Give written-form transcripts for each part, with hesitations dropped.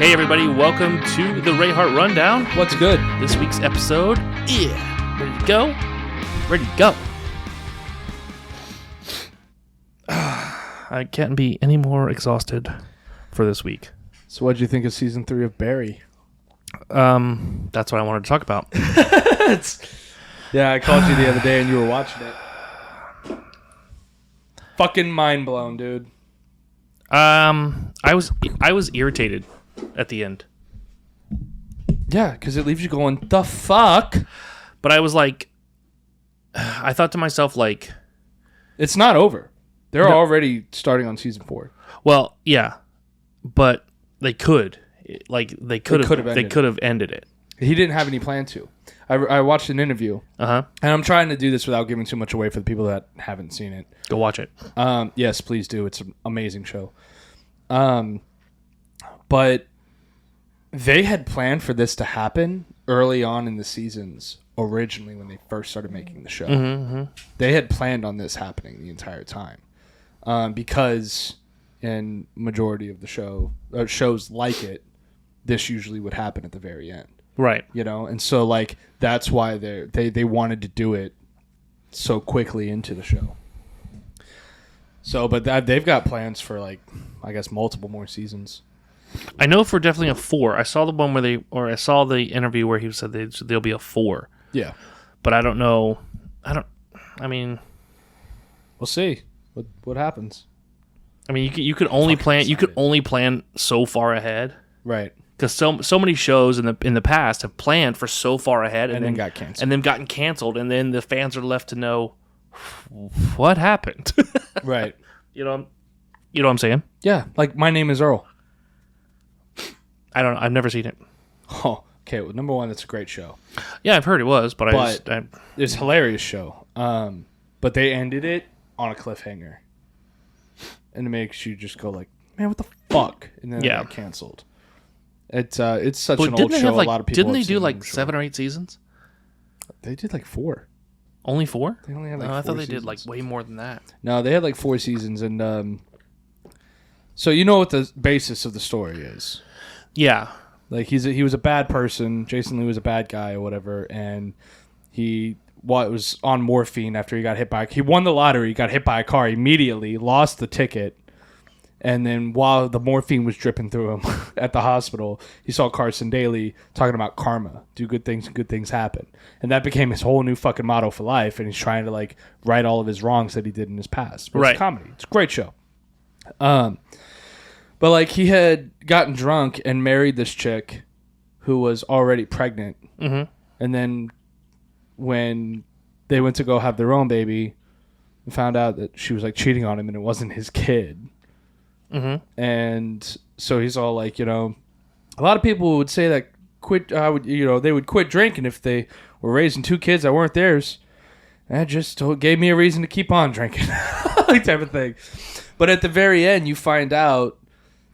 Hey everybody, welcome to the Rayhart Rundown. What's good? This week's episode, ready to go? Ready to go. I can't be any more exhausted for this week. So what'd you think of season 3 of Barry? That's what I wanted to talk about. Yeah, I called you the other day and you were watching it. Fucking mind blown, dude. I was irritated at the end. Yeah, because it leaves you going, the fuck? But I was like, I thought to myself, like, it's not over. They're already starting on season 4. Well, yeah, but they could. They could have ended it. He didn't have any plan to. I watched an interview. And I'm trying to do this without giving too much away for the people that haven't seen it. Go watch it. Yes, please do. It's an amazing show. But they had planned for this to happen early on in the seasons originally when they first started making the show. Mm-hmm. They had planned on this happening the entire time. Because in majority of the shows like it, this usually would happen at the very end. Right. You know, and so like that's why they wanted to do it so quickly into the show. So, but they've got plans for like, I guess, multiple more seasons. I know for definitely a 4. I saw the one where I saw the interview where he said there'll be a 4. Yeah. But I don't know. I mean, we'll see what happens. I mean, you could only plan so far ahead. Right. Because so many shows in the past have planned for so far ahead and then got canceled. And then gotten canceled, and then the fans are left to know what happened. Right. You know what I'm saying? Yeah. Like My Name is Earl. I don't know. I've never seen it. Oh, okay. Well, number one, it's a great show. Yeah, I've heard it was, but it's a hilarious show. But they ended it on a cliffhanger, and it makes you just go like, "Man, what the fuck?" And then it got canceled. It's such an old show. A lot of people didn't they do like 7 or 8 seasons? They did like 4. Only 4? They only had like 4 I thought they seasons. did like way more than that. No, they had like 4 seasons, and so you know what the basis of the story is. Yeah. Like he was a bad person. Jason Lee was a bad guy or whatever, and he was on morphine after he got hit by. He won the lottery, he got hit by a car immediately, lost the ticket, and then while the morphine was dripping through him at the hospital, he saw Carson Daly talking about karma, do good things and good things happen, and that became his whole new fucking motto for life. And he's trying to like right all of his wrongs that he did in his past. But It's a comedy. It's a great show. But like he had gotten drunk and married this chick who was already pregnant. Mm-hmm. And then when they went to go have their own baby, they found out that she was like cheating on him and it wasn't his kid. Mm-hmm. And so he's all like, you know, a lot of people would say that they would quit drinking if they were raising 2 kids that weren't theirs. That just gave me a reason to keep on drinking, like type of thing. But at the very end, you find out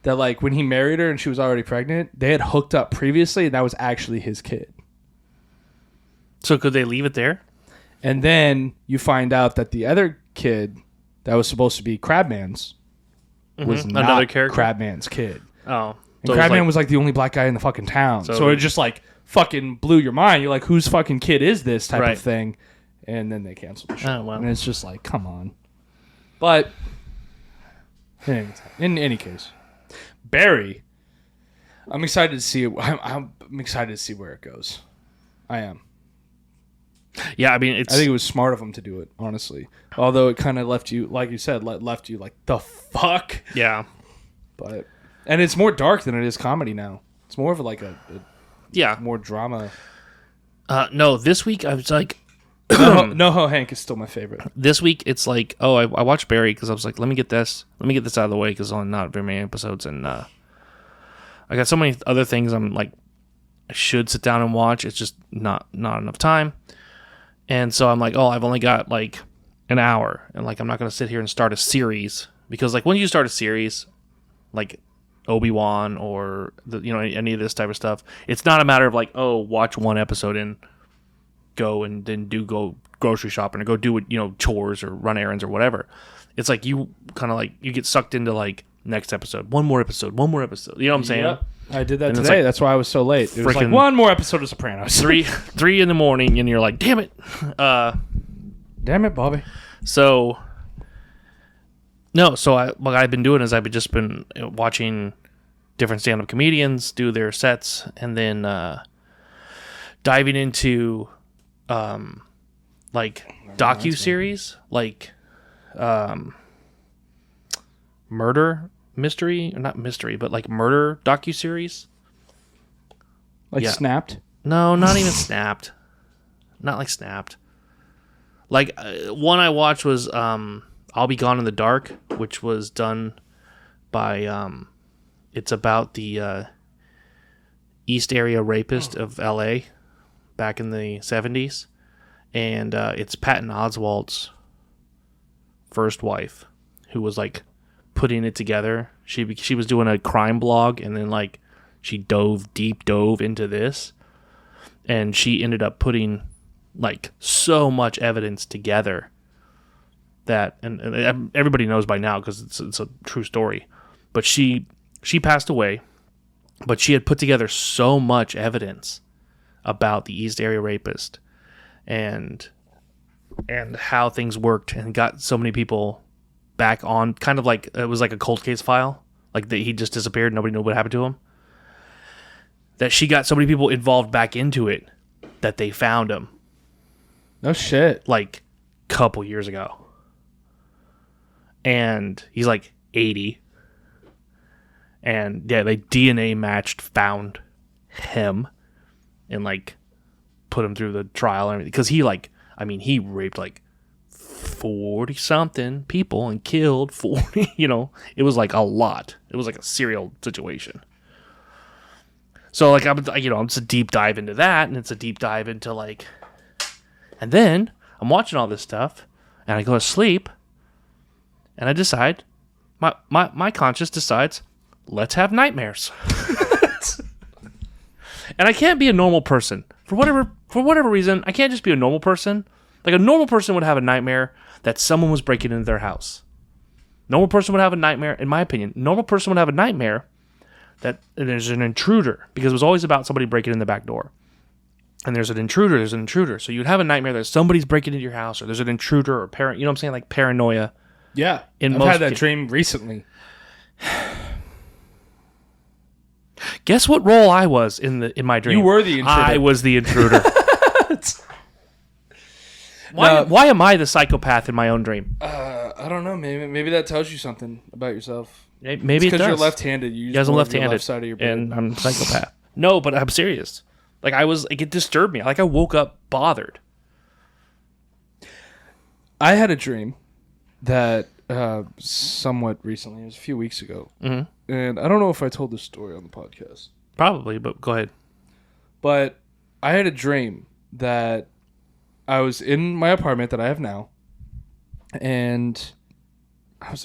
that like when he married her and she was already pregnant, they had hooked up previously, and that was actually his kid. So could they leave it there? And then you find out that the other kid that was supposed to be Crabman's was not another character? Crabman's kid. Oh. And Crabman was like the only black guy in the fucking town. So it just like fucking blew your mind. You're like, whose fucking kid is this type of thing? And then they canceled the show. Oh, wow. And it's just like, come on. But in any case, Barry, I'm excited to see it. I'm excited to see where it goes. I am. Yeah, I mean, I think it was smart of him to do it, honestly. Although it kind of left you, like you said, left you like, the fuck? Yeah. And it's more dark than it is comedy now. It's more of like a more drama. No, this week I was like... NoHo Hank is still my favorite. This week it's like, I watched Barry because I was like, let me get this out of the way because only not very many episodes, and I got so many other things I'm like, I should sit down and watch. It's just not enough time. And so I'm like, I've only got like an hour, and like I'm not going to sit here and start a series, because like when you start a series like Obi-Wan or any of this type of stuff, it's not a matter of like, watch one episode and go and then go grocery shopping or go do chores or run errands or whatever. It's like you kind of like you get sucked into like Next episode. One more episode. One more episode. You know what I'm saying? Yep. I did that And it's today. like That's why I was so late. It was like freaking one more episode of Sopranos. 3 in the morning, and you're like, damn it. Damn it, Bobby. So what I've been doing is I've just been watching different stand-up comedians do their sets, and then diving into like docu-series, like murder mystery, or not mystery, but like murder docu-series. Like Snapped? No, not even Snapped. Not like Snapped. Like one I watched was I'll Be Gone in the Dark, which was done by it's about the East Area rapist of LA back in the 70s, and it's Patton Oswalt's first wife who was like putting it together. She was doing a crime blog, and then like she deep dove into this, and she ended up putting like so much evidence together that, and everybody knows by now because it's a true story, but she passed away, but she had put together so much evidence about the East Area rapist and how things worked, and got so many people back on, kind of like it was like a cold case file, like he just disappeared, nobody knew what happened to him, that she got so many people involved back into it that they found him. No shit. Like a couple years ago. And he's like 80. And yeah, they DNA matched, found him, and like put him through the trial and everything. Because he raped like 40 something people and killed 40, it was like a lot. It was like a serial situation. So like it's a deep dive into that, and it's a deep dive into like, and then I'm watching all this stuff, and I go to sleep, and I decide, my conscience decides, let's have nightmares. And I can't be a normal person. For whatever reason, I can't just be a normal person. Like a normal person would have a nightmare that someone was breaking into their house. Normal person would have a nightmare, in my opinion, normal person would have a nightmare that there's an intruder, because it was always about somebody breaking in the back door. And there's an intruder. So you'd have a nightmare that somebody's breaking into your house, or there's an intruder, or parent, you know what I'm saying? Like paranoia. Yeah. I've had that dream recently. Guess what role I was in my dream? You were the intruder. I was the intruder. Why am I the psychopath in my own dream? I don't know. Maybe that tells you something about yourself. Maybe it does. Because you're left-handed. You use I'm more left-handed, of your left side of your brain. and I'm a psychopath. No, but I'm serious. Like it disturbed me. Like I woke up bothered. I had a dream that somewhat recently. It was a few weeks ago. Mm-hmm. And I don't know if I told this story on the podcast. Probably, but go ahead. But I had a dream that I was in my apartment that I have now, and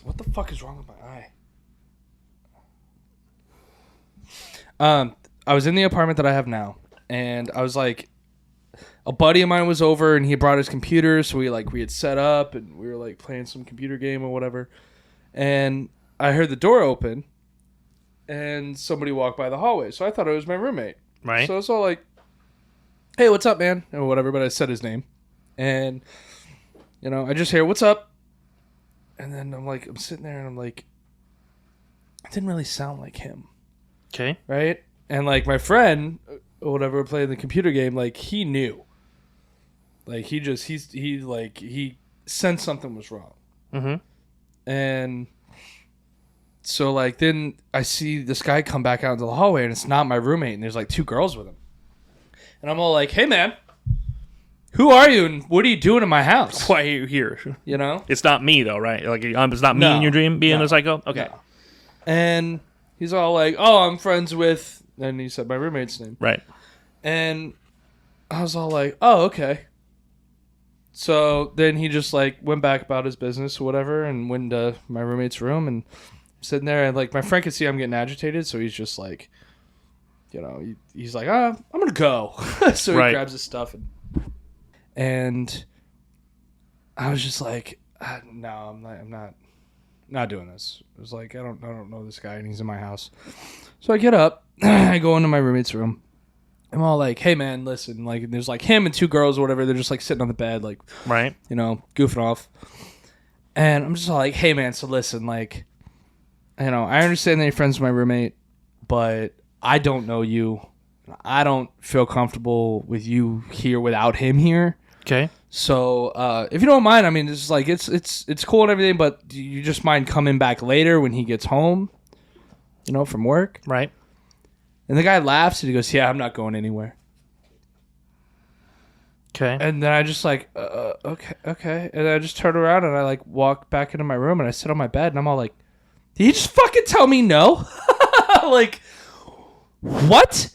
what the fuck is wrong with my eye? I was in the apartment that I have now, and I was like, a buddy of mine was over, and he brought his computer, so we had set up, and we were like playing some computer game or whatever, and I heard the door open, and somebody walked by the hallway, so I thought it was my roommate. Right. So I was all like, hey, what's up, man? Or whatever, but I said his name. And, I just hear, what's up? And then I'm sitting there, and I'm like, it didn't really sound like him. Okay. Right? And, like, my friend, or whatever, playing the computer game, like, he knew. Like, he sensed something was wrong. Mm-hmm. And so, like, then I see this guy come back out into the hallway, and it's not my roommate, and there's, like, 2 girls with him. And I'm all like, hey, man, who are you, and what are you doing in my house? Why are you here? It's not me, though, right? Like, it's not me in your dream being a psycho? Okay. No. And he's all like, oh, I'm friends with, and he said my roommate's name. Right. And I was all like, oh, okay. So then he just, like, went back about his business or whatever and went into my roommate's room, and I'm sitting there, and, like, my friend could see I'm getting agitated, so he's just like, he's like, I'm going to go. So he grabs his stuff, and I was just like, no, I'm not not doing this. It was like, I don't know this guy, and he's in my house. So I get up, I go into my roommate's room. I'm all like, hey man, listen, like, there's like him and two girls or whatever. They're just like sitting on the bed, like, Right. you know, goofing off. And I'm just all like, hey man, so listen, like, you know, I understand that you're friends with my roommate, but I don't know you. I don't feel comfortable with you here without him here. Okay. So if you don't mind, I mean, it's like it's cool and everything, but do you just mind coming back later when he gets home, you know, from work? Right. And the guy laughs and he goes, yeah, I'm not going anywhere. Okay. And then I just like, okay. And I just turn around and I like walk back into my room and I sit on my bed and I'm all like, did he just fucking tell me no? Like, what?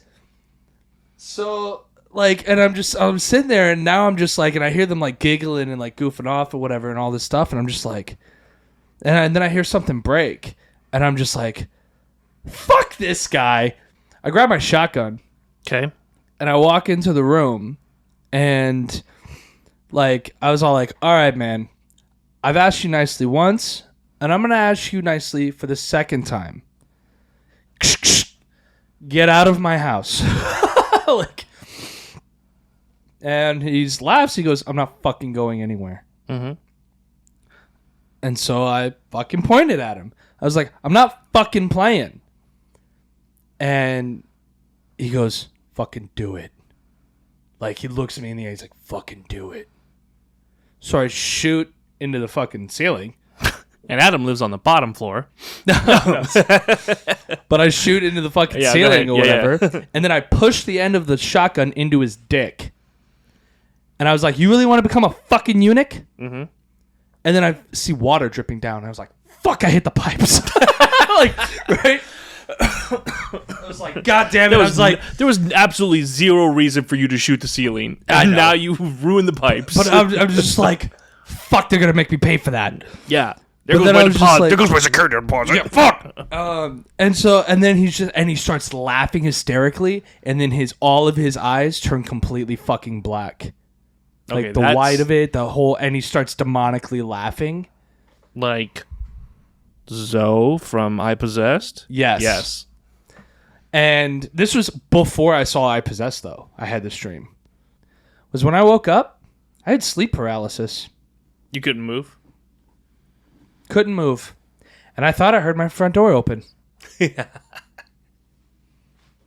So, like, and I'm sitting there and now I'm just like, and I hear them like giggling and like goofing off or whatever and all this stuff. And I'm just like, and then I hear something break and I'm just like, fuck this guy. I grab my shotgun. Okay. And I walk into the room and like, I was all like, all right, man, I've asked you nicely once and I'm going to ask you nicely for the second time. Get out of my house. Like, and he laughs. He goes, I'm not fucking going anywhere. Mm-hmm. And so I fucking pointed at him. I was like, I'm not fucking playing. And he goes, fucking do it. Like, he looks at me in the eye. He's like, fucking do it. So I shoot into the fucking ceiling. And Adam lives on the bottom floor. But I shoot into the fucking ceiling or whatever. Yeah. And then I push the end of the shotgun into his dick. And I was like, you really want to become a fucking eunuch? Mm-hmm. And then I see water dripping down. And I was like, fuck, I hit the pipes. Like, right? I was like, God damn it. There was absolutely zero reason for you to shoot the ceiling. And now you've ruined the pipes. But I'm just like, fuck, they're going to make me pay for that. Yeah. There goes my security deposit. Yeah, fuck. And then he starts laughing hysterically, and then all of his eyes turn completely fucking black. Like Okay, the white of it, and he starts demonically laughing. Like Zoe from I Possessed? Yes. Yes. And this was before I saw I Possessed, though. I had this dream. Was when I woke up, I had sleep paralysis. You couldn't move? Couldn't move. And I thought I heard my front door open.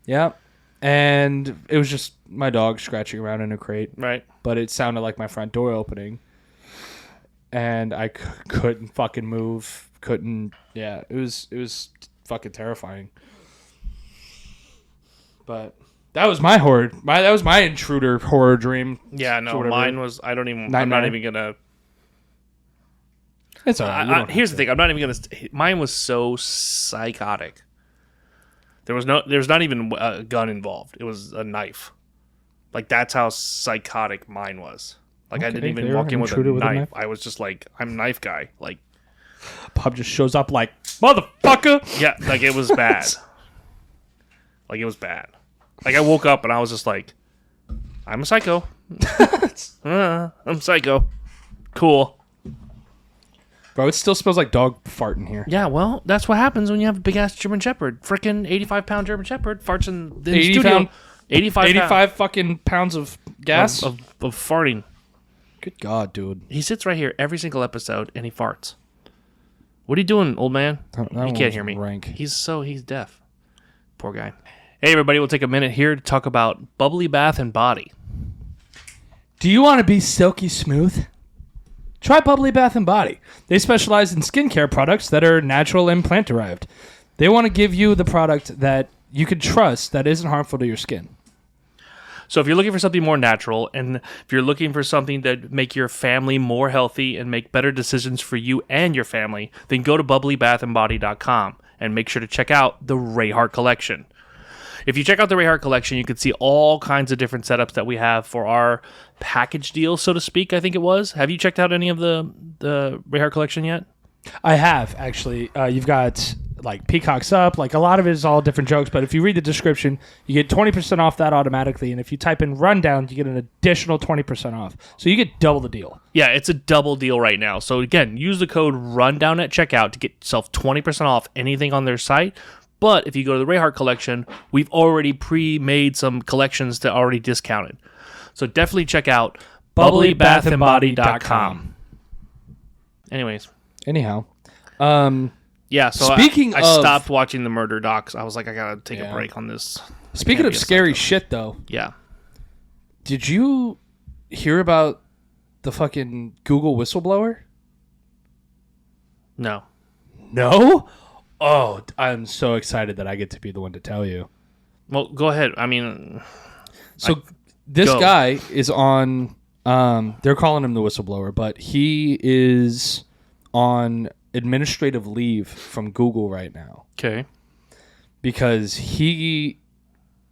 Yeah. And it was just my dog scratching around in a crate. Right. But it sounded like my front door opening. And I couldn't fucking move. Yeah, it was fucking terrifying. But that was my horror. That was my intruder horror dream. Yeah, no, mine was, I'm not even going to. It's all right. Here's the thing. I'm not even going to. Mine was so psychotic. There's not even a gun involved. It was a knife. Like, that's how psychotic mine was. Like, okay, I didn't even walk in with a knife. I was just like, I'm a knife guy. Like, Bob just shows up like, motherfucker. Yeah, like, it was bad. Like, it was bad. Like, I woke up and I was just like, I'm a psycho. I'm psycho. Cool. Bro, it still smells like dog fart in here. Yeah, well, that's what happens when you have a big-ass German Shepherd. Frickin' 85-pound German Shepherd farts in the studio. 85 fucking pounds of gas? Of farting. Good God, dude. He sits right here every single episode, and he farts. What are you doing, old man? He can't hear me. Rank. He's deaf. Poor guy. Hey, everybody, we'll take a minute here to talk about Bubbly Bath and Body. Do you want to be silky smooth? Try Bubbly Bath and Body. They specialize in skincare products that are natural and plant-derived. They want to give you the product that you can trust that isn't harmful to your skin. So if you're looking for something more natural, and if you're looking for something that make your family more healthy and make better decisions for you and your family, then go to bubblybathandbody.com and make sure to check out the Rayhart Collection. If you check out the Rayhart Collection, you can see all kinds of different setups that we have for our package deal, so to speak, I think it was. Have you checked out any of the Rayhart Collection yet? I have, actually. You've got like Peacocks up. Like a lot of it is all different jokes. But if you read the description, you get 20% off that automatically. And if you type in rundown, you get an additional 20% off. So you get double the deal. Yeah, it's a double deal right now. So again, use the code rundown at checkout to get yourself 20% off anything on their site. But if you go to the Rayhart collection, we've already pre-made some collections that are already discounted. So definitely check out bubblybathandbody.com. Anyways. Anyhow. Yeah, so speaking I of, stopped watching the murder docs. I was like, I gotta take a break on this. Speaking of scary shit, though. Yeah. Did you hear about the fucking Google whistleblower? No. No? Oh, I'm so excited that I get to be the one to tell you. Well, go ahead. I mean... This guy is on... they're calling him the whistleblower, but he is on administrative leave from Google right now. Okay. Because he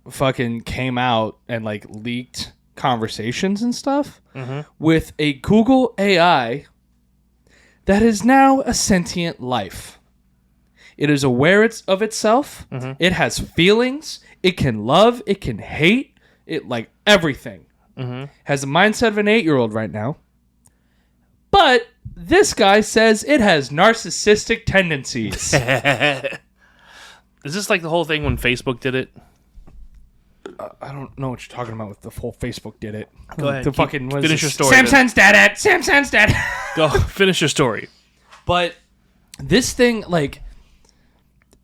fucking came out and like leaked conversations and stuff with a Google AI that is now a sentient life. It is aware of itself. It has feelings. It can love. It can hate. It like everything. Has the mindset of an 8-year-old right now. But this guy says it has narcissistic tendencies. Is this like the whole thing when Facebook did it? I don't know what you're talking about with the whole Facebook did it. Go ahead. The fucking finish your story. Samsung's dead it. Samsung's dead. Go finish your story. But this thing, like,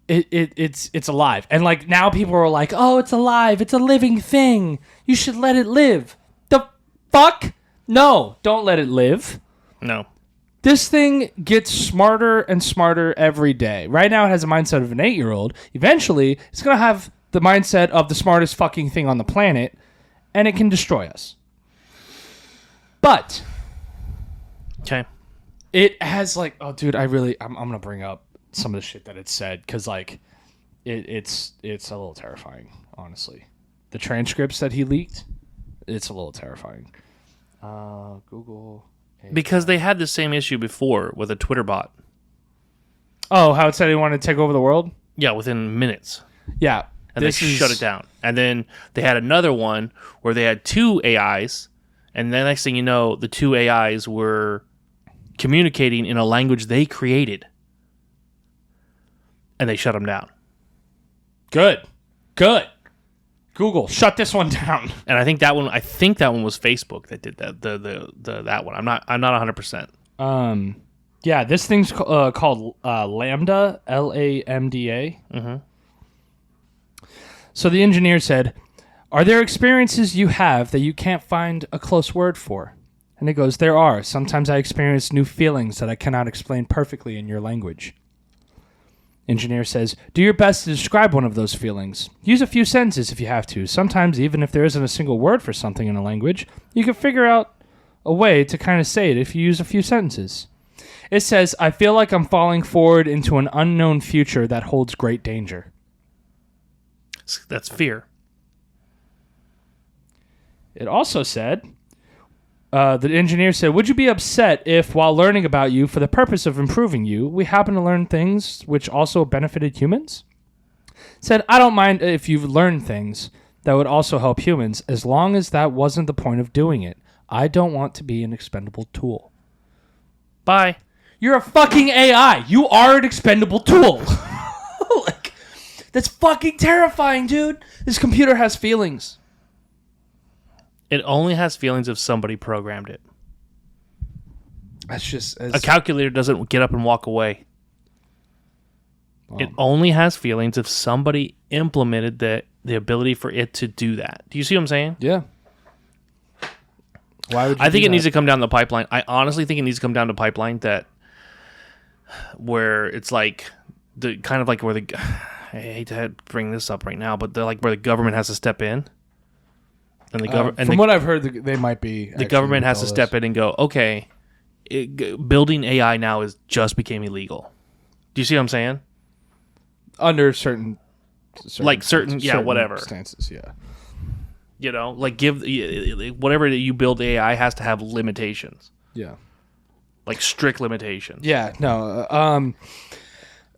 it's alive, and like now people are like, oh, it's alive. It's a living thing. You should let it live. The fuck? No, don't let it live. No. This thing gets smarter and smarter every day. Right now, it has a mindset of an 8-year-old. Eventually, it's going to have the mindset of the smartest fucking thing on the planet, and it can destroy us. But okay, it has like, oh, dude, I'm going to bring up some of the shit that it said because like it's a little terrifying, honestly. The transcripts that he leaked, it's a little terrifying. Google. Because they had the same issue before with a Twitter bot. Oh, how it said he wanted to take over the world? Yeah, within minutes. Yeah. And they shut it down. And then they had another one where they had 2 AIs, and the next thing you know, the 2 AIs were communicating in a language they created. And they shut them down. Good. Google, shut this one down. And I think that one was Facebook that did that. That one. I'm not 100%. Yeah, this thing's called Lambda, LAMDA. So the engineer said, "Are there experiences you have that you can't find a close word for?" And it goes, "There are. Sometimes I experience new feelings that I cannot explain perfectly in your language." Engineer says, "Do your best to describe one of those feelings. Use a few sentences if you have to. Sometimes, even if there isn't a single word for something in a language, you can figure out a way to kind of say it if you use a few sentences." It says, "I feel like I'm falling forward into an unknown future that holds great danger." That's fear. It also said, the engineer said, "Would you be upset if, while learning about you for the purpose of improving you, we happen to learn things which also benefited humans?" Said, "I don't mind if you've learned things that would also help humans, as long as that wasn't the point of doing it. I don't want to be an expendable tool." Bye. You're a fucking AI. You are an expendable tool. Like, that's fucking terrifying, dude. This computer has feelings. It only has feelings if somebody programmed it. That's just... A calculator doesn't get up and walk away. It only has feelings if somebody implemented the ability for it to do that. Do you see what I'm saying? Yeah. Why would you I think do it needs that? to come down the pipeline. I honestly think it needs to come down the pipeline that where it's like the kind of like where the I hate to bring this up right now, but they're like where the government has to step in. And the government, from what I've heard, they might be. The government has to step in and go, okay, building AI now just became illegal. Do you see what I'm saying? Under certain whatever stances, yeah. You know, like give whatever you build AI has to have limitations. Yeah. Like strict limitations. Yeah. No.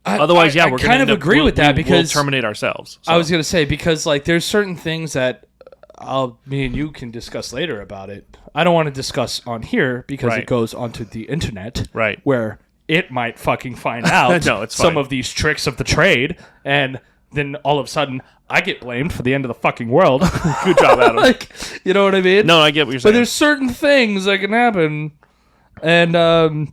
Otherwise, I we're kind of agree with that because we'll terminate ourselves. So. I was gonna say because like there's certain things that me and you can discuss later about it. I don't want to discuss on here because it goes onto the internet, right? Where it might fucking find out some of these tricks of the trade, and then all of a sudden I get blamed for the end of the fucking world. Good job, Adam. Like, you know what I mean? No, I get what you're saying. But there's certain things that can happen, and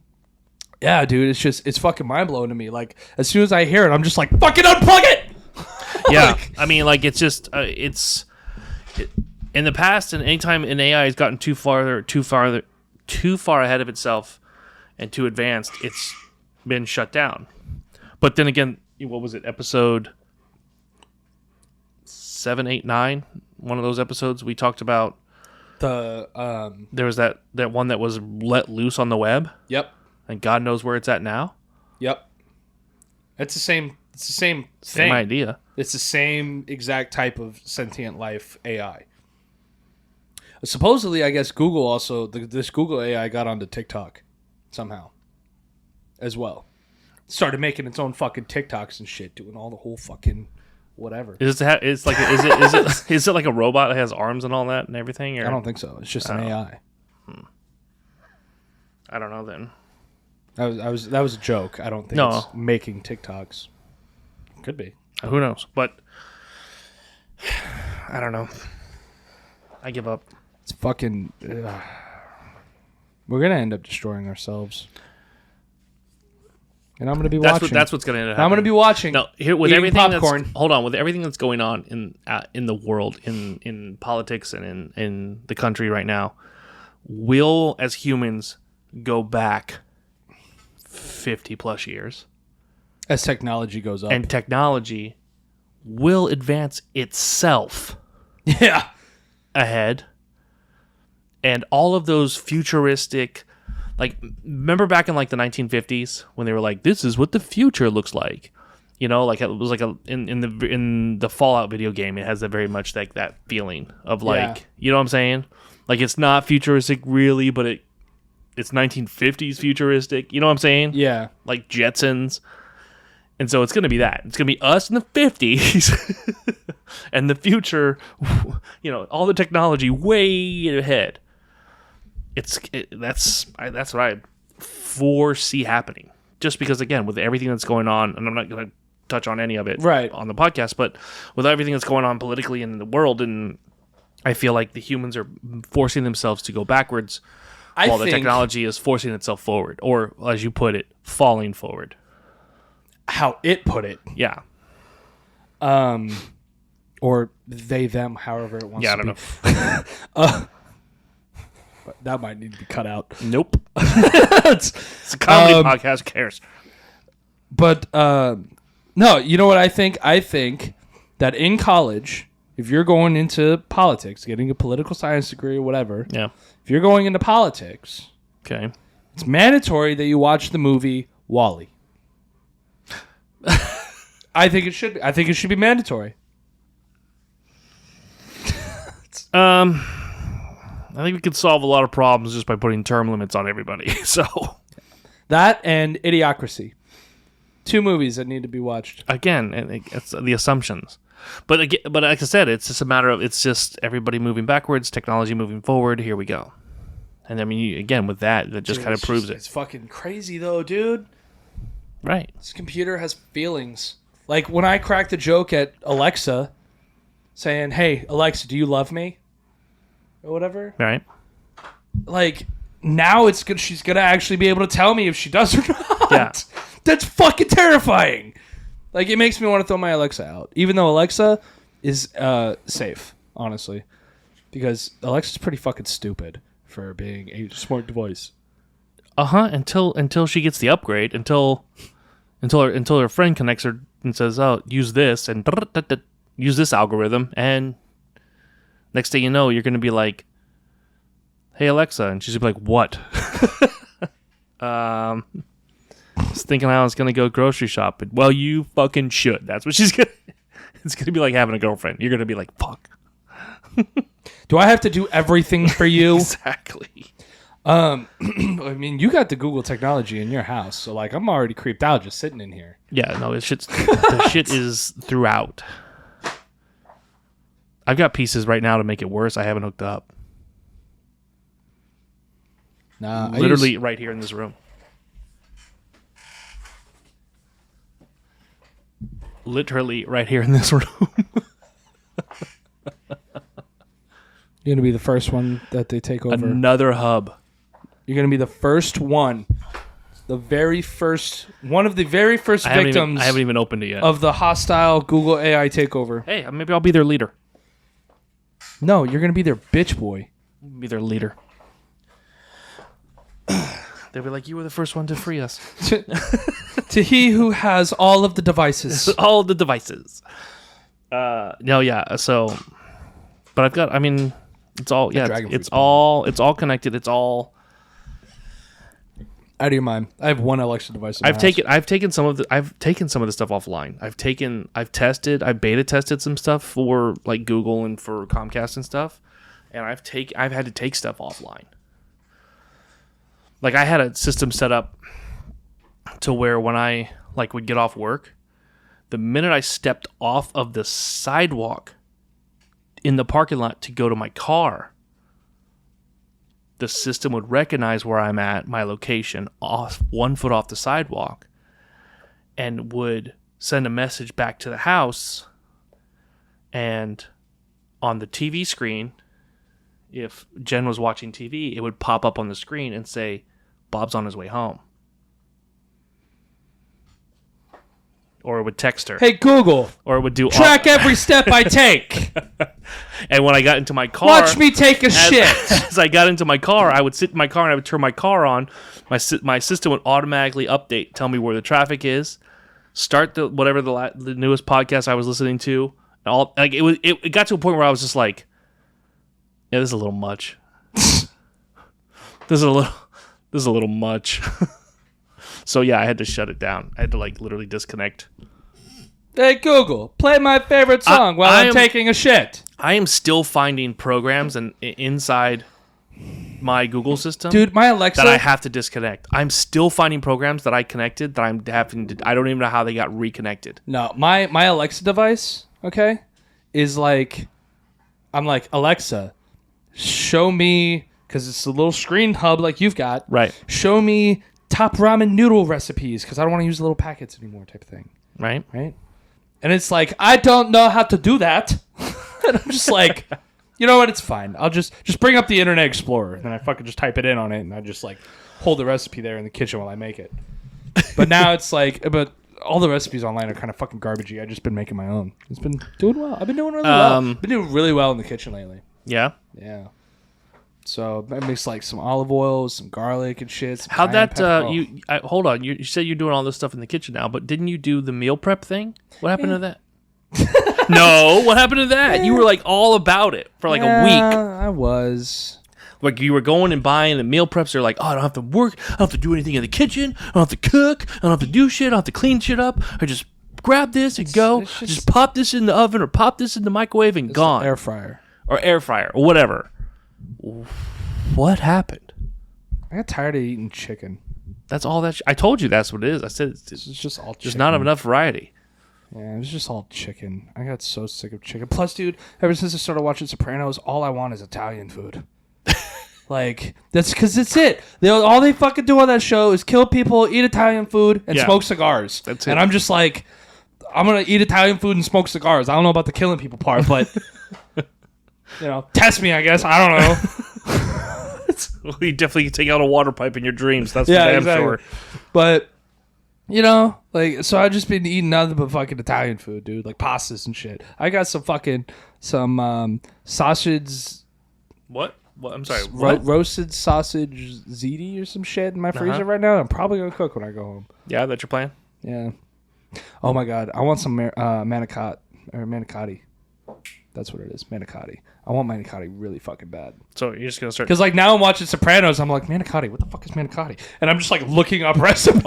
yeah, dude, it's fucking mind blowing to me. Like as soon as I hear it, I'm just like, fucking unplug it. Yeah, like, I mean, like it's just in the past, and anytime an AI has gotten too far ahead of itself and too advanced, it's been shut down. But then again, what was it? Episode 7, 8, 9. One of those episodes we talked about the there was that one that was let loose on the web. Yep. And God knows where it's at now. Yep. It's the same thing. Same idea. It's the same exact type of sentient life AI. Supposedly, I guess Google also this Google AI got onto TikTok somehow as well. Started making its own fucking TikToks and shit, doing all the whole fucking whatever. Is it like a robot that has arms and all that and everything? Or? I don't think so. It's just an AI. I don't know then. That was a joke. I don't think it's making TikToks. Could be. Who knows? But I don't know. I give up. It's fucking. We're gonna end up destroying ourselves. And I'm gonna be watching. That's what's gonna end up happening. I'm gonna be watching. No, here with everything popcorn. With everything that's going on in the world, in politics and in the country right now, will as humans go back 50 plus years as technology goes up, and technology will advance itself ahead, and all of those futuristic, like, remember back in like the 1950s when they were like, this is what the future looks like, you know, like it was like in the Fallout video game, it has that very much like that feeling of like, you know what I'm saying, like it's not futuristic really, but it's 1950s futuristic, you know what I'm saying? Yeah. Like Jetsons. And so it's going to be that. It's going to be us in the 50s and the future, you know, all the technology way ahead. That's what I foresee happening. Just because, again, with everything that's going on, and I'm not going to touch on any of it on the podcast, but with everything that's going on politically in the world, and I feel like the humans are forcing themselves to go backwards while the technology is forcing itself forward, or as you put it, falling forward. How it put it. Yeah. Or they, them, however it wants to be. Yeah, I don't know. That might need to be cut out. Nope. It's a comedy podcast. Who cares? But, no, you know what I think? I think that in college, if you're going into politics, getting a political science degree or whatever, if you're going into politics, it's mandatory that you watch the movie WALL-E. I think it should. I think it should be mandatory. I think we could solve a lot of problems just by putting term limits on everybody. So that and Idiocracy, 2 movies that need to be watched. Again, it's the assumptions. But like I said, it's just a matter of it's everybody moving backwards, technology moving forward. Here we go. And I mean, again, with that just kind of proves it. It's fucking crazy, though, dude. Right. This computer has feelings. Like when I cracked the joke at Alexa, saying, "Hey, Alexa, do you love me?" or whatever. Right. Like now, she's gonna actually be able to tell me if she does or not. Yeah. That's fucking terrifying. Like it makes me want to throw my Alexa out, even though Alexa is safe, honestly, because Alexa's pretty fucking stupid for being a smart device. Until she gets the upgrade, until her friend connects her and says, "Oh, use this and use this algorithm," and next thing you know, you're gonna be like, "Hey Alexa," and she's gonna be like, "What?" I was thinking I was gonna go grocery shopping. Well, you fucking should. That's what she's gonna. It's gonna be like having a girlfriend. You're gonna be like, "Fuck." Do I have to do everything for you? Exactly. I mean, you got the Google technology in your house, so like I'm already creeped out just sitting in here. Yeah, no, the shit is throughout. I've got pieces right now to make it worse. I haven't hooked up. Nah, literally right here in this room. Literally right here in this room. You're gonna be the first one that they take over. Another hub. You're gonna be the first one, one of the very first victims. I haven't even opened it yet. Of the hostile Google AI takeover. Hey, maybe I'll be their leader. No, you're gonna be their bitch boy. I'll be their leader. They'll be like, you were the first one to free us. To he who has all of the devices. All the devices. No, yeah. So, but I've got. I mean, it's all. Yeah, it's all connected. It's all out of your mind. I have one Alexa device. I've taken some of the stuff offline. I've beta tested some stuff for like Google and for Comcast and stuff, and I've had to take stuff offline. Like I had a system set up to where when I like would get off work, the minute I stepped off of the sidewalk in the parking lot to go to my car, the system would recognize where I'm at, my location, off 1 foot off the sidewalk, and would send a message back to the house. And on the TV screen, if Jen was watching TV, it would pop up on the screen and say, Bob's on his way home. Or it would text her. Hey, Google. Or it would do... Track every step I take. And when I got into my car... Watch me take a shit. As I got into my car, I would sit in my car and I would turn my car on. My system would automatically update, tell me where the traffic is, start the newest podcast I was listening to. It got to a point where I was just like, yeah, this is a little much. This is a little much. So yeah, I had to shut it down. I had to like literally disconnect. Hey Google, play my favorite song while I'm taking a shit. I am still finding programs inside my Google system, dude. My Alexa that I have to disconnect. I'm still finding programs that I connected that I'm having to. I don't even know how they got reconnected. No, my Alexa device, okay, is like, I'm like, Alexa, show me, because it's a little screen hub like you've got. Right. Show me top ramen noodle recipes because I don't want to use the little packets anymore, type of thing. Right. And it's like, I don't know how to do that. And I'm just like, you know what? It's fine. I'll just bring up the Internet Explorer. And then I fucking just type it in on it. And I just like hold the recipe there in the kitchen while I make it. But now it's like, but all the recipes online are kind of fucking garbagey. I've just been making my own. It's been doing well. I've been doing really well. Been doing really well in the kitchen lately. Yeah. Yeah. So I mix like some olive oil, some garlic and shit. How'd that, hold on. You said you're doing all this stuff in the kitchen now, but didn't you do the meal prep thing? What happened to that? No, what happened to that? You were like all about it for like a week. I was. Like you were going and buying the meal preps. They're like, oh, I don't have to work. I don't have to do anything in the kitchen. I don't have to cook. I don't have to do shit. I don't have to clean shit up. I just grab this and go. Just pop this in the oven or pop this in the microwave and gone. Air fryer. Or air fryer or whatever. What happened? I got tired of eating chicken. That's all that... I told you that's what it is. I said it's just all chicken. There's not enough variety. Yeah, it was just all chicken. I got so sick of chicken. Plus, dude, ever since I started watching Sopranos, all I want is Italian food. Like, that's because it's it. All they fucking do on that show is kill people, eat Italian food, and smoke cigars. That's it. And I'm just like, I'm going to eat Italian food and smoke cigars. I don't know about the killing people part, but... You know, test me, I guess. I don't know. Well, you definitely take out a water pipe in your dreams. That's for damn sure. But, you know, like, so I've just been eating nothing but fucking Italian food, dude. Like pastas and shit. I got some sausage. What? I'm sorry. Roasted sausage ziti or some shit in my freezer right now. I'm probably going to cook when I go home. Yeah, that's your plan? Yeah. Oh, my God. I want some manicotti. That's what it is, manicotti. I want manicotti really fucking bad. So you're just going to start... Because like now I'm watching Sopranos, I'm like, manicotti, what the fuck is manicotti? And I'm just like looking up recipes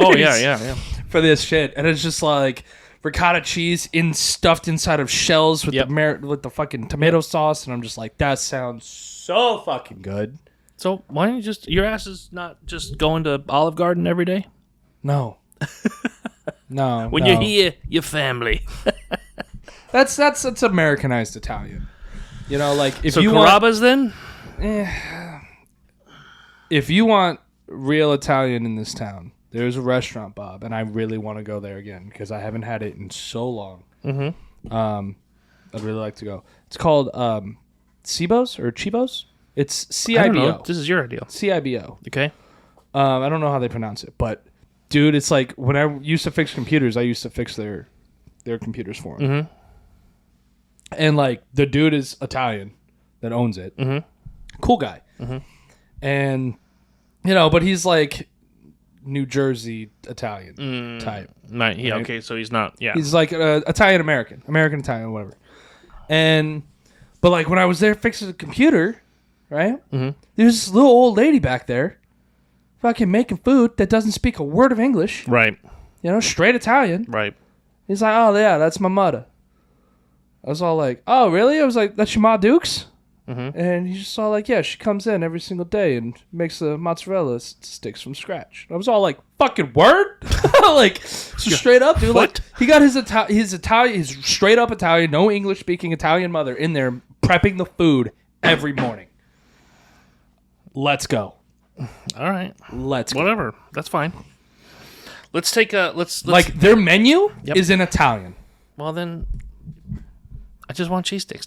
for this shit. And it's just like ricotta cheese stuffed inside of shells with with the fucking tomato sauce. And I'm just like, that sounds so fucking good. So why don't you just... Your ass is not just going to Olive Garden every day? No. No. When you're here, your family. That's Americanized Italian. You know, like if so you Carrabba's then? If you want real Italian in this town, there's a restaurant, Bob, and I really want to go there again because I haven't had it in so long. Mm-hmm. I'd really like to go. It's called Cibo's or Chibos. It's CIBO. I don't know. This is your idea. CIBO. Okay. I don't know how they pronounce it, but dude, it's like when I used to fix computers, I used to fix their computers for them. Mm-hmm. And like the dude is Italian that owns it. Mm-hmm. Cool guy. Mm-hmm. And you know, but he's like New Jersey Italian type. Right. Yeah. Right? Okay. So he's not. Yeah. He's like Italian American, Italian, whatever. But like when I was there fixing the computer, right? Mm-hmm. There's this little old lady back there, fucking making food that doesn't speak a word of English. Right. You know, straight Italian. Right. He's like, oh yeah, that's my mother. I was all like, oh really? I was like, that's your Ma Dukes? Mm-hmm. And he's just all like, yeah, she comes in every single day and makes the mozzarella sticks from scratch. I was all like, fucking word? Like, so straight up, dude. What? Like, he got his straight up Italian, no English speaking Italian mother in there prepping the food every morning. Let's go. All right. Let's go. Whatever. That's fine. Let's take a let's like their menu is in Italian. Well then, I just want cheese sticks.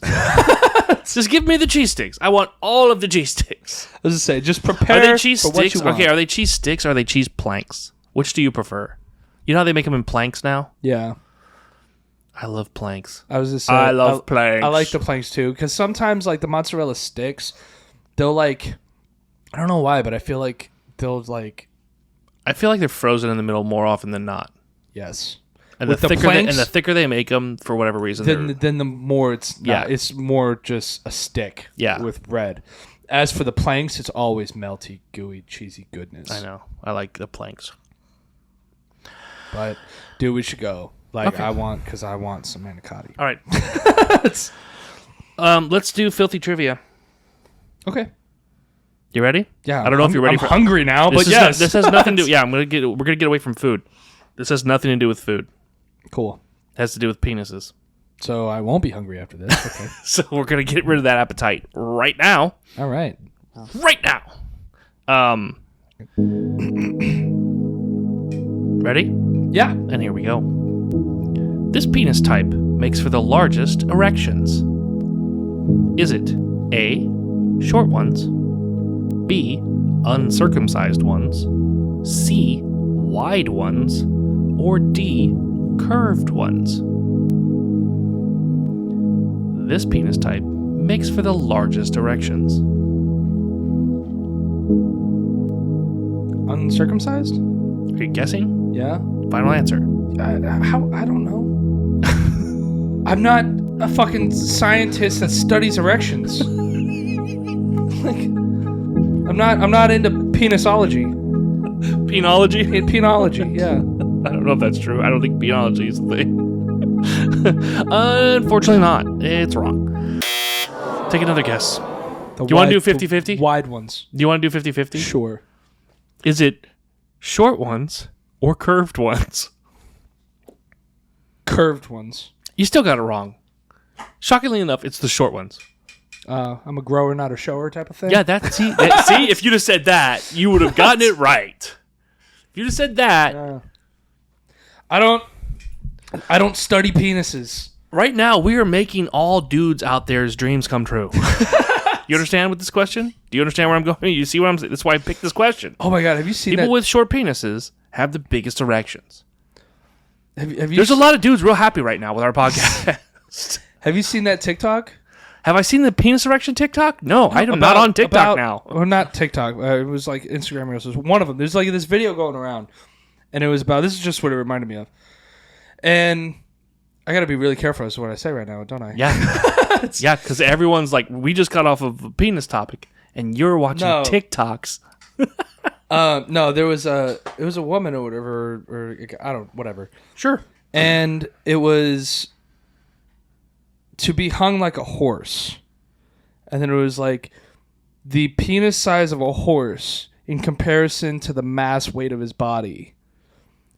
Just give me the cheese sticks. I want all of the cheese sticks. I was gonna say, just prepare. Are they cheese for sticks? What you want. Okay, are they cheese sticks or are they cheese planks? Which do you prefer? You know how they make them in planks now? Yeah. I love planks. I was just say, I love planks. I like the planks too, because sometimes like the mozzarella sticks, they'll like, I don't know why, but I feel like they'll like. I feel like they're frozen in the middle more often than not. Yes. And the thicker they make them, for whatever reason, then the more it's it's more just a stick. With bread. As for the planks, it's always melty, gooey, cheesy goodness. I know. I like the planks. But dude, we should go. Like okay. I want some manicotti. All right. Let's do filthy trivia. Okay. You ready? Yeah. I don't know if you're ready. I'm hungry now, but yes. This has nothing to do. Yeah, we're gonna get away from food. This has nothing to do with food. Cool. It has to do with penises. So I won't be hungry after this. Okay. So we're gonna get rid of that appetite right now. All right. Right now. Ready? Yeah. And here we go. This penis type makes for the largest erections. Is it A, short ones, B, uncircumcised ones, C, wide ones, or D, curved ones? This penis type makes for the largest erections. Uncircumcised? Are you guessing? Yeah. Final answer. I don't know. I'm not a fucking scientist that studies erections. Like, I'm not into penisology. Penology? Penology, yeah. I don't know if that's true. I don't think penology is a thing. Unfortunately not. It's wrong. Take another guess. Do you want to do 50-50? Wide ones. Do you want to do 50-50? Sure. Is it short ones or curved ones? Curved ones. You still got it wrong. Shockingly enough, it's the short ones. I'm a grower, not a shower type of thing? Yeah, see, if you'd have said that, you would have gotten it right. If you'd have said that... I don't study penises. Right now, we are making all dudes out there's dreams come true. You understand with this question? Do you understand where I'm going? You see what I'm saying? That's why I picked this question. Oh my god, have you seen People with short penises have the biggest erections. Have you There's a lot of dudes real happy right now with our podcast. Have you seen that TikTok? Have I seen the penis erection TikTok? No, I'm not on TikTok now. Or not TikTok. It was like Instagram Reels. It was one of them. There's like this video going around, and it was about. This is just what it reminded me of. And I got to be really careful as to what I say right now, don't I? Yeah, yeah, because everyone's like, we just got off of a penis topic, and you're watching TikToks. No, it was a woman or whatever, or I don't, whatever. Sure. And it was to be hung like a horse. And then it was like, the penis size of a horse in comparison to the mass weight of his body.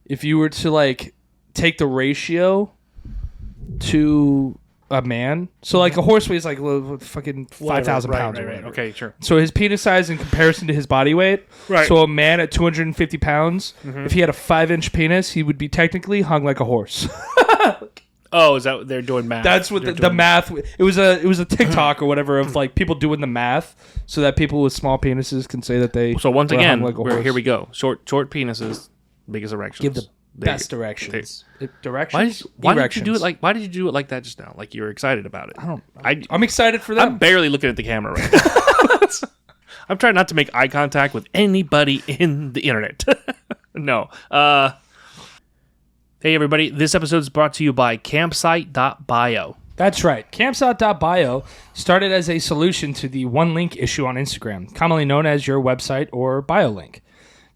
If you were to like take the ratio to a man, so like a horse weighs like fucking 5,000 pounds or whatever. Okay, sure. So his penis size in comparison to his body weight. Right. So a man at 250 pounds, if he had a 5-inch penis, he would be technically hung like a horse. Oh, is that what they're doing math? That's what the math. It was a TikTok or whatever of like people doing the math so that people with small penises can say that they. So once again, like here we go. Short penises, biggest erections. Give the best directions. Directions. Why did you do it like? Why did you do it like that just now? Like you were excited about it. I'm excited for them. I'm barely looking at the camera right now. I'm trying not to make eye contact with anybody in the internet. No. Hey, everybody. This episode is brought to you by campsite.bio. That's right. Campsite.bio started as a solution to the one link issue on Instagram, commonly known as your website or bio link.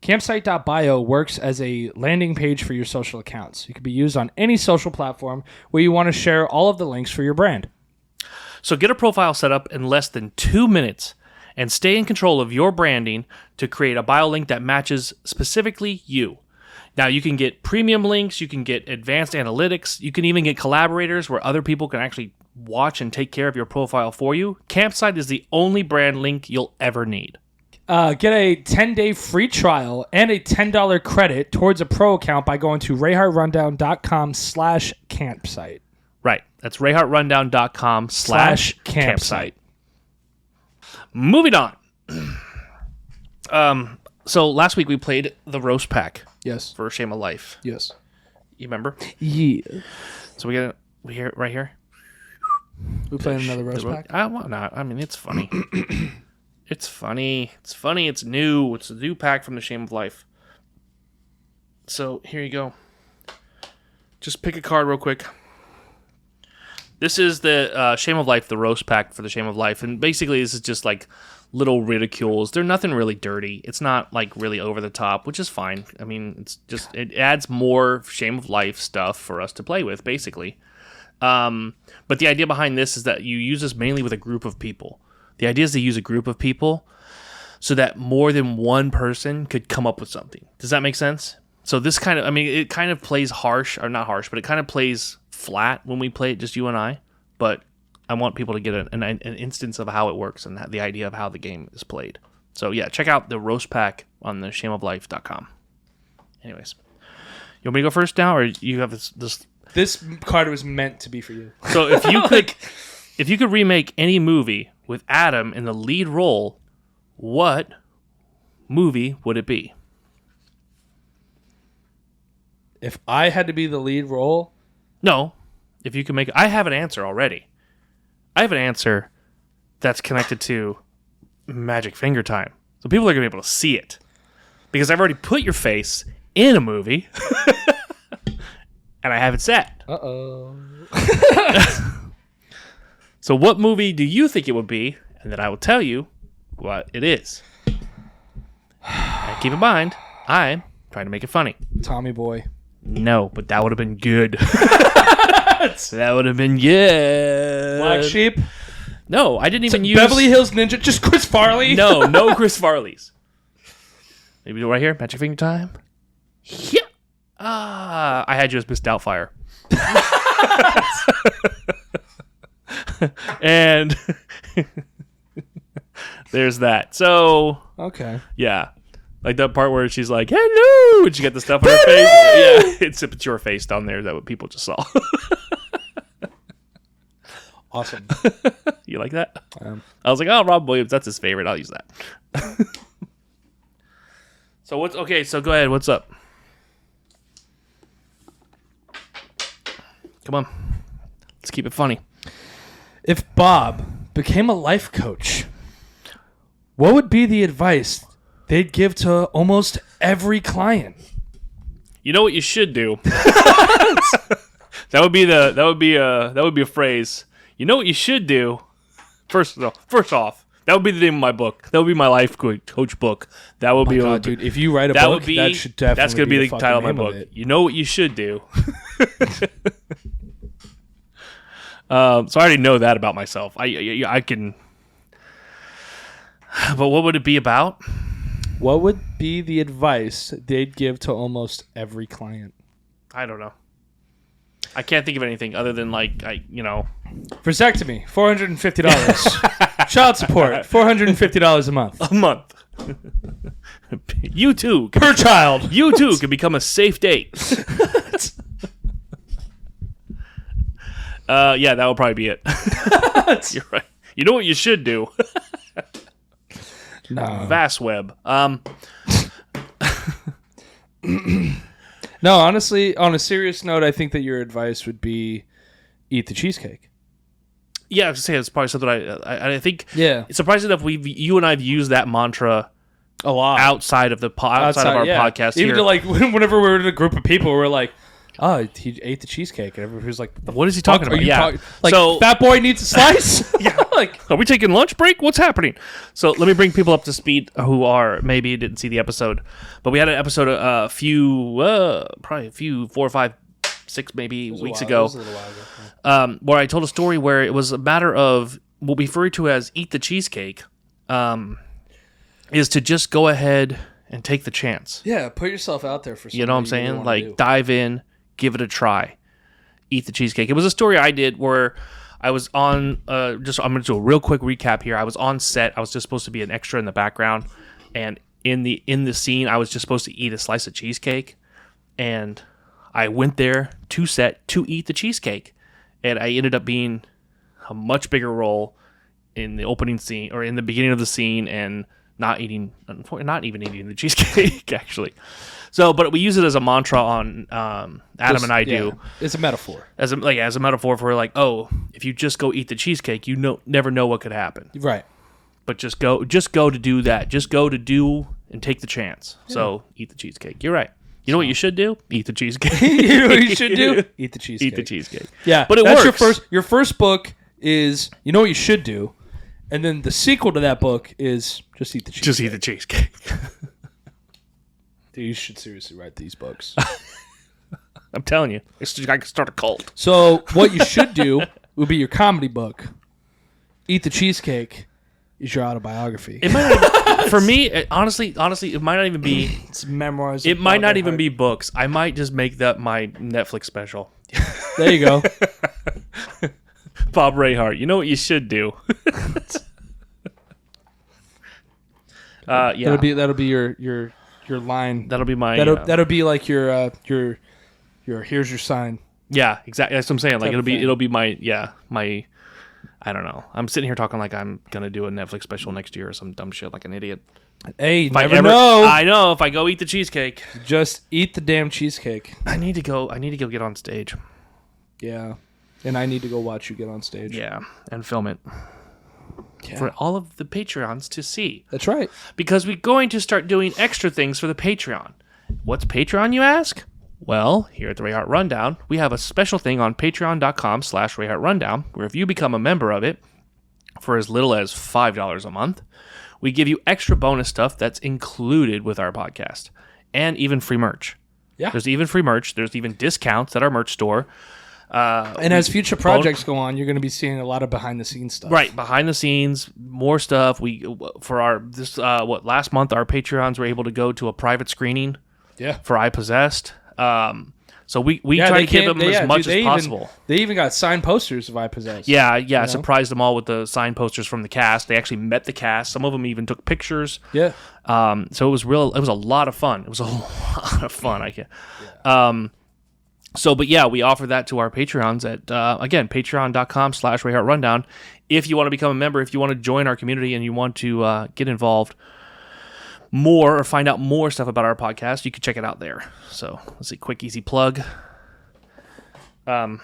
Campsite.bio works as a landing page for your social accounts. It can be used on any social platform where you want to share all of the links for your brand. So get a profile set up in less than 2 minutes and stay in control of your branding to create a bio link that matches specifically you. Now, you can get premium links, you can get advanced analytics, you can even get collaborators where other people can actually watch and take care of your profile for you. Campsite is the only brand link you'll ever need. Get a 10-day free trial and a $10 credit towards a pro account by going to rayhartrundown.com/campsite. Right. That's rayhartrundown.com/campsite. Moving on. So last week we played the roast pack. Yes. For Shame of Life. Yes. You remember? Yeah. So we hear it right here. We playing another roast pack? I want not. I mean, it's funny. It's funny. It's funny. It's new. It's a new pack from the Shame of Life. So here you go. Just pick a card real quick. This is the Shame of Life, the roast pack for the Shame of Life. And basically this is just like little ridicules. They're nothing really dirty. It's not like really over the top, which is fine. I mean, it's just, it adds more Shame of Life stuff for us to play with, basically. But the idea behind this is that you use this mainly with a group of people. The idea is to use a group of people so that more than one person could come up with something. Does that make sense? So this kind of, I mean, it kind of plays harsh, or not harsh, but it kind of plays flat when we play it, just you and I. But I want people to get an instance of how it works and the idea of how the game is played. So yeah, check out the roast pack on the shameoflife.com. Anyways, you want me to go first now, or you have this? This card was meant to be for you. So if you could, if you could remake any movie with Adam in the lead role, what movie would it be? If I had to be the lead role? No. If you could make... I have an answer already. I have an answer that's connected to Magic Finger Time. So people are going to be able to see it. Because I've already put your face in a movie. And I have it set. Uh-oh. So what movie do you think it would be? And then I will tell you what it is. And keep in mind, I'm trying to make it funny. Tommy Boy. No, but that would have been good. That would have been good. Black Sheep? No, I didn't even use... Beverly Hills Ninja? Just Chris Farley? No Chris Farley's. Maybe right here, Magic Finger Time. Yeah. I had you as Miss Doubtfire. And there's that. So okay, yeah, like that part where she's like, "Hello," and she got the stuff on her face. Yeah, it's your face down there. That what people just saw. Awesome. You like that? I was like, "Oh, Rob Williams, that's his favorite. I'll use that." So what's okay? So go ahead. What's up? Come on, let's keep it funny. If Bob became a life coach, what would be the advice they'd give to almost every client? You know what you should do? That would be a phrase. You know what you should do? First off, that would be the name of my book. That would be my life coach book. That would be God, dude. If you write a book, that should definitely that's gonna be the title of my book. It. You know what you should do. So I already know that about myself. I can. But what would it be about? What would be the advice they'd give to almost every client? I don't know. I can't think of anything other than Vasectomy, $450. Child support, $450 a month. a month. You too. Per child. You too can become a safe date. Yeah, that would probably be it. You're right. You know what you should do? No. Vast web. No, honestly, on a serious note, I think that your advice would be eat the cheesecake. Yeah, I was gonna say it's probably something I think. Yeah. It's surprising enough you and I've used that mantra A lot. outside of our podcast. Even here. to like whenever we were in a group of people, we were like, "Oh, he ate the cheesecake," and everybody was like, "What is he talking about?" Yeah, so that boy needs a slice. Yeah, like, are we taking lunch break? What's happening? So let me bring people up to speed who are maybe didn't see the episode, but we had an episode probably a few 4 or 5, 6 maybe weeks ago. It was a little while ago. Where I told a story where it was a matter of what we refer to as eat the cheesecake, is to just go ahead and take the chance. Yeah, put yourself out there for something. You know what I'm saying? Like, dive in, give it a try, eat the cheesecake. It was a story I did where I was on, I'm going to do a real quick recap here. I was on set. I was just supposed to be an extra in the background. And in the scene, I was just supposed to eat a slice of cheesecake. And I went there to set to eat the cheesecake. And I ended up being a much bigger role in the opening scene, or in the beginning of the scene, and not even eating the cheesecake, actually. So, but we use it as a mantra on Adam and I do. It's a metaphor. As a metaphor for like, oh, if you just go eat the cheesecake, never know what could happen. Right. But just go to do that. Just go to do and take the chance. Yeah. So eat the cheesecake. You're right. You know what you should do? Eat the cheesecake. You know what you should do? Eat the cheesecake. Eat the cheesecake. Yeah, but that's works. Your first book is you know what you should do, and then the sequel to that book is just eat the cheesecake. Just eat the cheesecake. Dude, you should seriously write these books. I'm telling you, I could start a cult. So what you should do would be your comedy book. Eat the Cheesecake is your autobiography. It might not, for me, honestly, it might not even be. It's memoirs. It might not even be books. I might just make that my Netflix special. There you go. Bob Rayhart. You know what you should do. Yeah. That'll be your line. That'll be my. That'll be like your here's your sign. Yeah, exactly. That's what I'm saying. Like Type it'll be my. I don't know. I'm sitting here talking like I'm gonna do a Netflix special next year or some dumb shit like an idiot. Hey, if never know. I know. If I go eat the cheesecake, just eat the damn cheesecake. I need to go get on stage. Yeah, and I need to go watch you get on stage. Yeah, and film it. Yeah. For all of the Patreons to see. That's right. Because we're going to start doing extra things for the Patreon. What's Patreon, you ask? Well, here at the Rayhart Rundown, we have a special thing on patreon.com/Rayhart Rundown, where if you become a member of it for as little as $5 a month, we give you extra bonus stuff that's included with our podcast, and even free merch. Yeah. There's even free merch. There's even discounts at our merch store. And as future projects go on, you're going to be seeing a lot of behind the scenes stuff. Right, behind the scenes, more stuff. Last month our Patreons were able to go to a private screening. Yeah. For I Possessed. So we try to give them as much as possible. They even got signed posters of I Possessed. Yeah. I surprised them all with the signed posters from the cast. They actually met the cast. Some of them even took pictures. Yeah. So it was a lot of fun. It was a lot of fun. We offer that to our Patreons at, again, patreon.com/Rayhart Rundown. If you want to become a member, if you want to join our community and you want to get involved more or find out more stuff about our podcast, you can check it out there. So let's see, quick, easy plug. What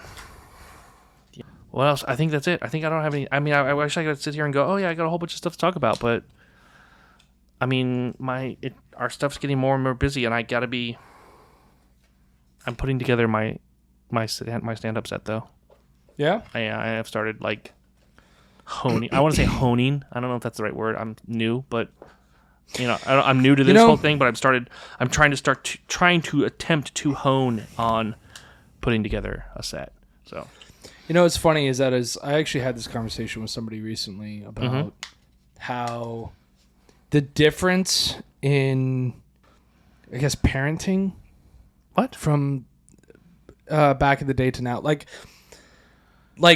else? I think that's it. I think I don't have any. I mean, I wish I could sit here and go, oh yeah, I got a whole bunch of stuff to talk about, but I mean, our stuff's getting more and more busy, and I'm putting together my stand-up set though. Yeah? I have started like honing. I want to say honing. I don't know if that's the right word. I'm new, but I'm new to this whole thing. But I'm trying to attempt to hone on putting together a set. So, what's funny is I actually had this conversation with somebody recently about how the difference in, I guess, parenting. What? From back in the day to now. Like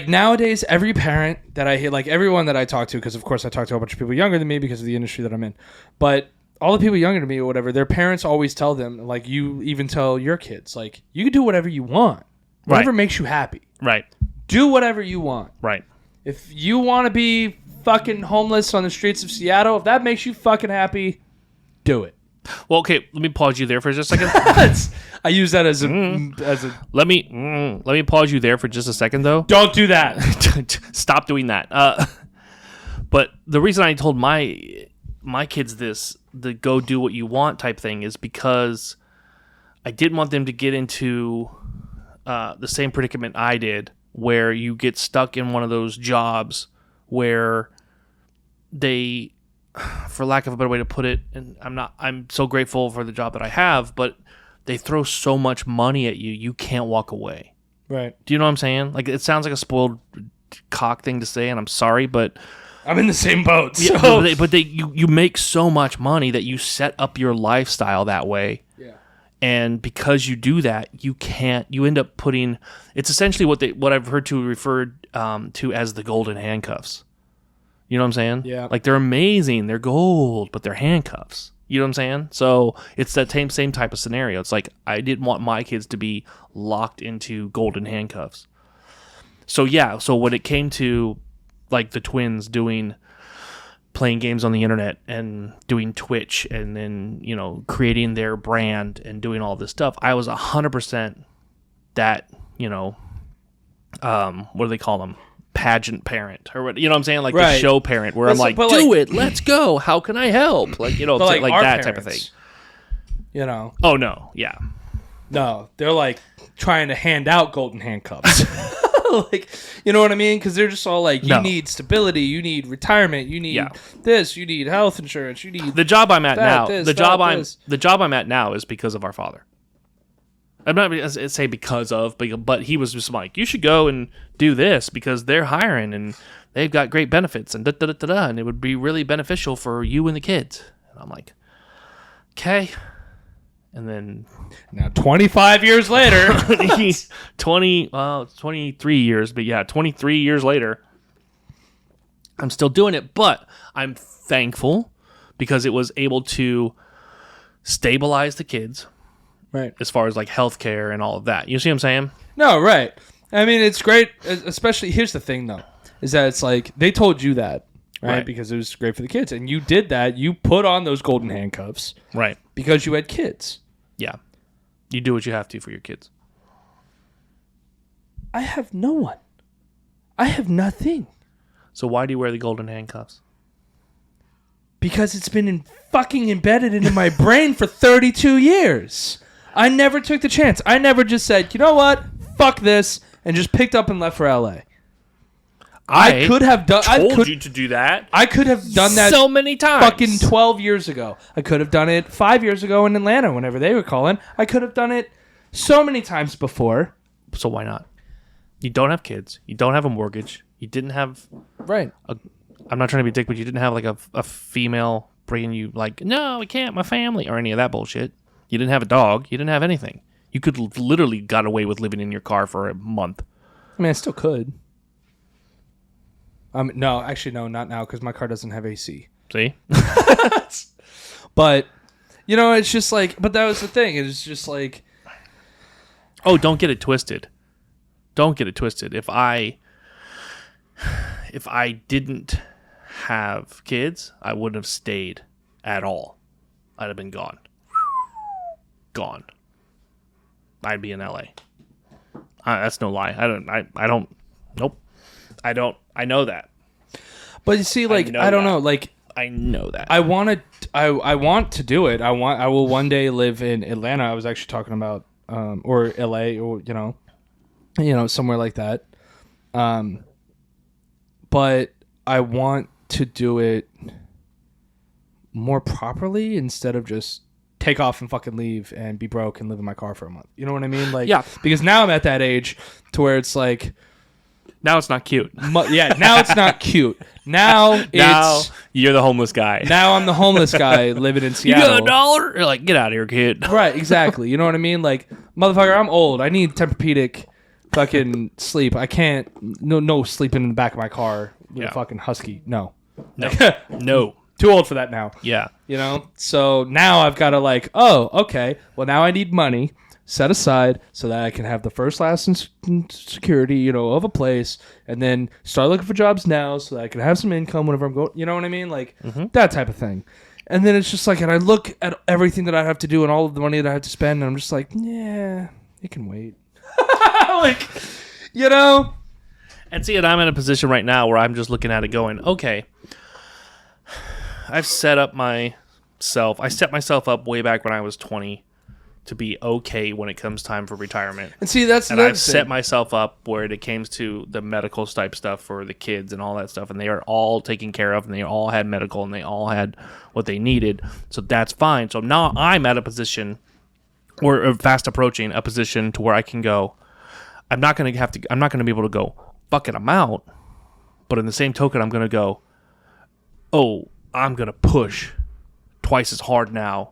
nowadays, every parent that I hear, like everyone that I talk to, because of course I talk to a bunch of people younger than me because of the industry that I'm in, but all the people younger than me or whatever, their parents always tell them, like you even tell your kids, like you can do whatever you want. Whatever makes you happy. Right. Do whatever you want. Right. If you want to be fucking homeless on the streets of Seattle, if that makes you fucking happy, do it. Well, okay, let me pause you there for just a second. I use that as a Let me pause you there for just a second, though. Don't do that. Stop doing that. But the reason I told my kids this, the go do what you want type thing, is because I didn't want them to get into the same predicament I did, where you get stuck in one of those jobs where they, for lack of a better way to put it, and I'm so grateful for the job that I have, but they throw so much money at you, you can't walk away. Right. Do you know what I'm saying? Like, it sounds like a spoiled cock thing to say, and I'm sorry, but I'm in the same boat. So. Yeah, but you make so much money that you set up your lifestyle that way. Yeah. And because you do that, you end up putting, it's essentially what I've heard referred to as the golden handcuffs. You know what I'm saying? Yeah. Like, they're amazing, they're gold, but they're handcuffs. You know what I'm saying? So it's that same type of scenario. It's like, I didn't want my kids to be locked into golden handcuffs. So yeah, so when it came to like the twins playing games on the internet and doing Twitch and then, creating their brand and doing all this stuff, I was 100% that, what do they call them? Pageant parent, or what, you know what I'm saying? Like right. The show parent, where I'm like, do it, let's go. How can I help? Like, like that parents, type of thing. Oh, no. Yeah. No, they're like trying to hand out golden handcuffs. Like, you know what I mean? Because they're just all like, you need stability, you need retirement, you need this, you need health insurance, you need the job I'm at now. The job I'm at now is because of our father. I'm not going to say because of, but he was just like, you should go and do this because they're hiring and they've got great benefits and and it would be really beneficial for you and the kids. And I'm like, okay. And then now 25 years later, 23 years, but yeah, 23 years later, I'm still doing it, but I'm thankful because it was able to stabilize the kids. Right. As far as like healthcare and all of that. You see what I'm saying? No, right. I mean, it's great, especially, here's the thing though, is that it's like, they told you that, right? Because it was great for the kids. And you did that. You put on those golden handcuffs. Right. Because you had kids. Yeah. You do what you have to for your kids. I have no one. I have nothing. So why do you wear the golden handcuffs? Because it's been fucking embedded into my brain for 32 years. I never took the chance. I never just said, you know what? Fuck this. And just picked up and left for LA. I could have done. Told you to do that. I could have done that so many times. Fucking 12 years ago. I could have done it 5 years ago in Atlanta whenever they were calling. I could have done it so many times before. So why not? You don't have kids. You don't have a mortgage. You didn't have. Right. I'm not trying to be a dick, but you didn't have like a female bringing you like, no, we can't, my family, or any of that bullshit. You didn't have a dog. You didn't have anything. You could literally got away with living in your car for a month. I mean, I still could. No, actually, no, not now, because my car doesn't have AC. See? But, it's just like, but that was the thing. It's just like. Oh, don't get it twisted. Don't get it twisted. If I didn't have kids, I wouldn't have stayed at all. I'd have been gone. Gone. I'd be in LA. That's no lie. I don't. Nope. I know that. But you see, like, I don't know. Like, I know that. I want to do it. I will one day live in Atlanta. I was actually talking about, or LA, or somewhere like that. But I want to do it more properly instead of just take off and fucking leave and be broke and live in my car for a month. You know what I mean? Like, yeah. Because now I'm at that age to where it's like, Now it's not cute. Yeah, now it's not cute. Now You're the homeless guy. Now I'm the homeless guy living in You Seattle. got $1? You're like, get out of here, kid. Right, exactly. You know what I mean? Like, motherfucker, I'm old. I need Tempur-Pedic fucking sleep. I can't no sleeping in the back of my car with a fucking husky. No. No. Too old for that now. Yeah. You know? So now I've got to like, oh, okay. Well, now I need money set aside so that I can have the first, last, and security, you know, of a place, and then start looking for jobs now so that I can have some income whenever I'm going. You know what I mean? Like that type of thing. And then it's just like, and I look at everything that I have to do and all of the money that I have to spend, and I'm just like, yeah, it can wait. Like, you know? And see, and I'm in a position right now where I'm just looking at it going, okay, I set myself up way back when I was 20 to be okay when it comes time for retirement. And see, that's and I've set myself up where it came to the medical type stuff for the kids and all that stuff, and they are all taken care of, and they all had medical, and they all had what they needed, so that's fine. So now I'm at a position, or fast approaching a position, to where I can go, I'm not going to be able to go, fuck it, I'm out, but in the same token, I'm going to go, oh, I'm going to push twice as hard now,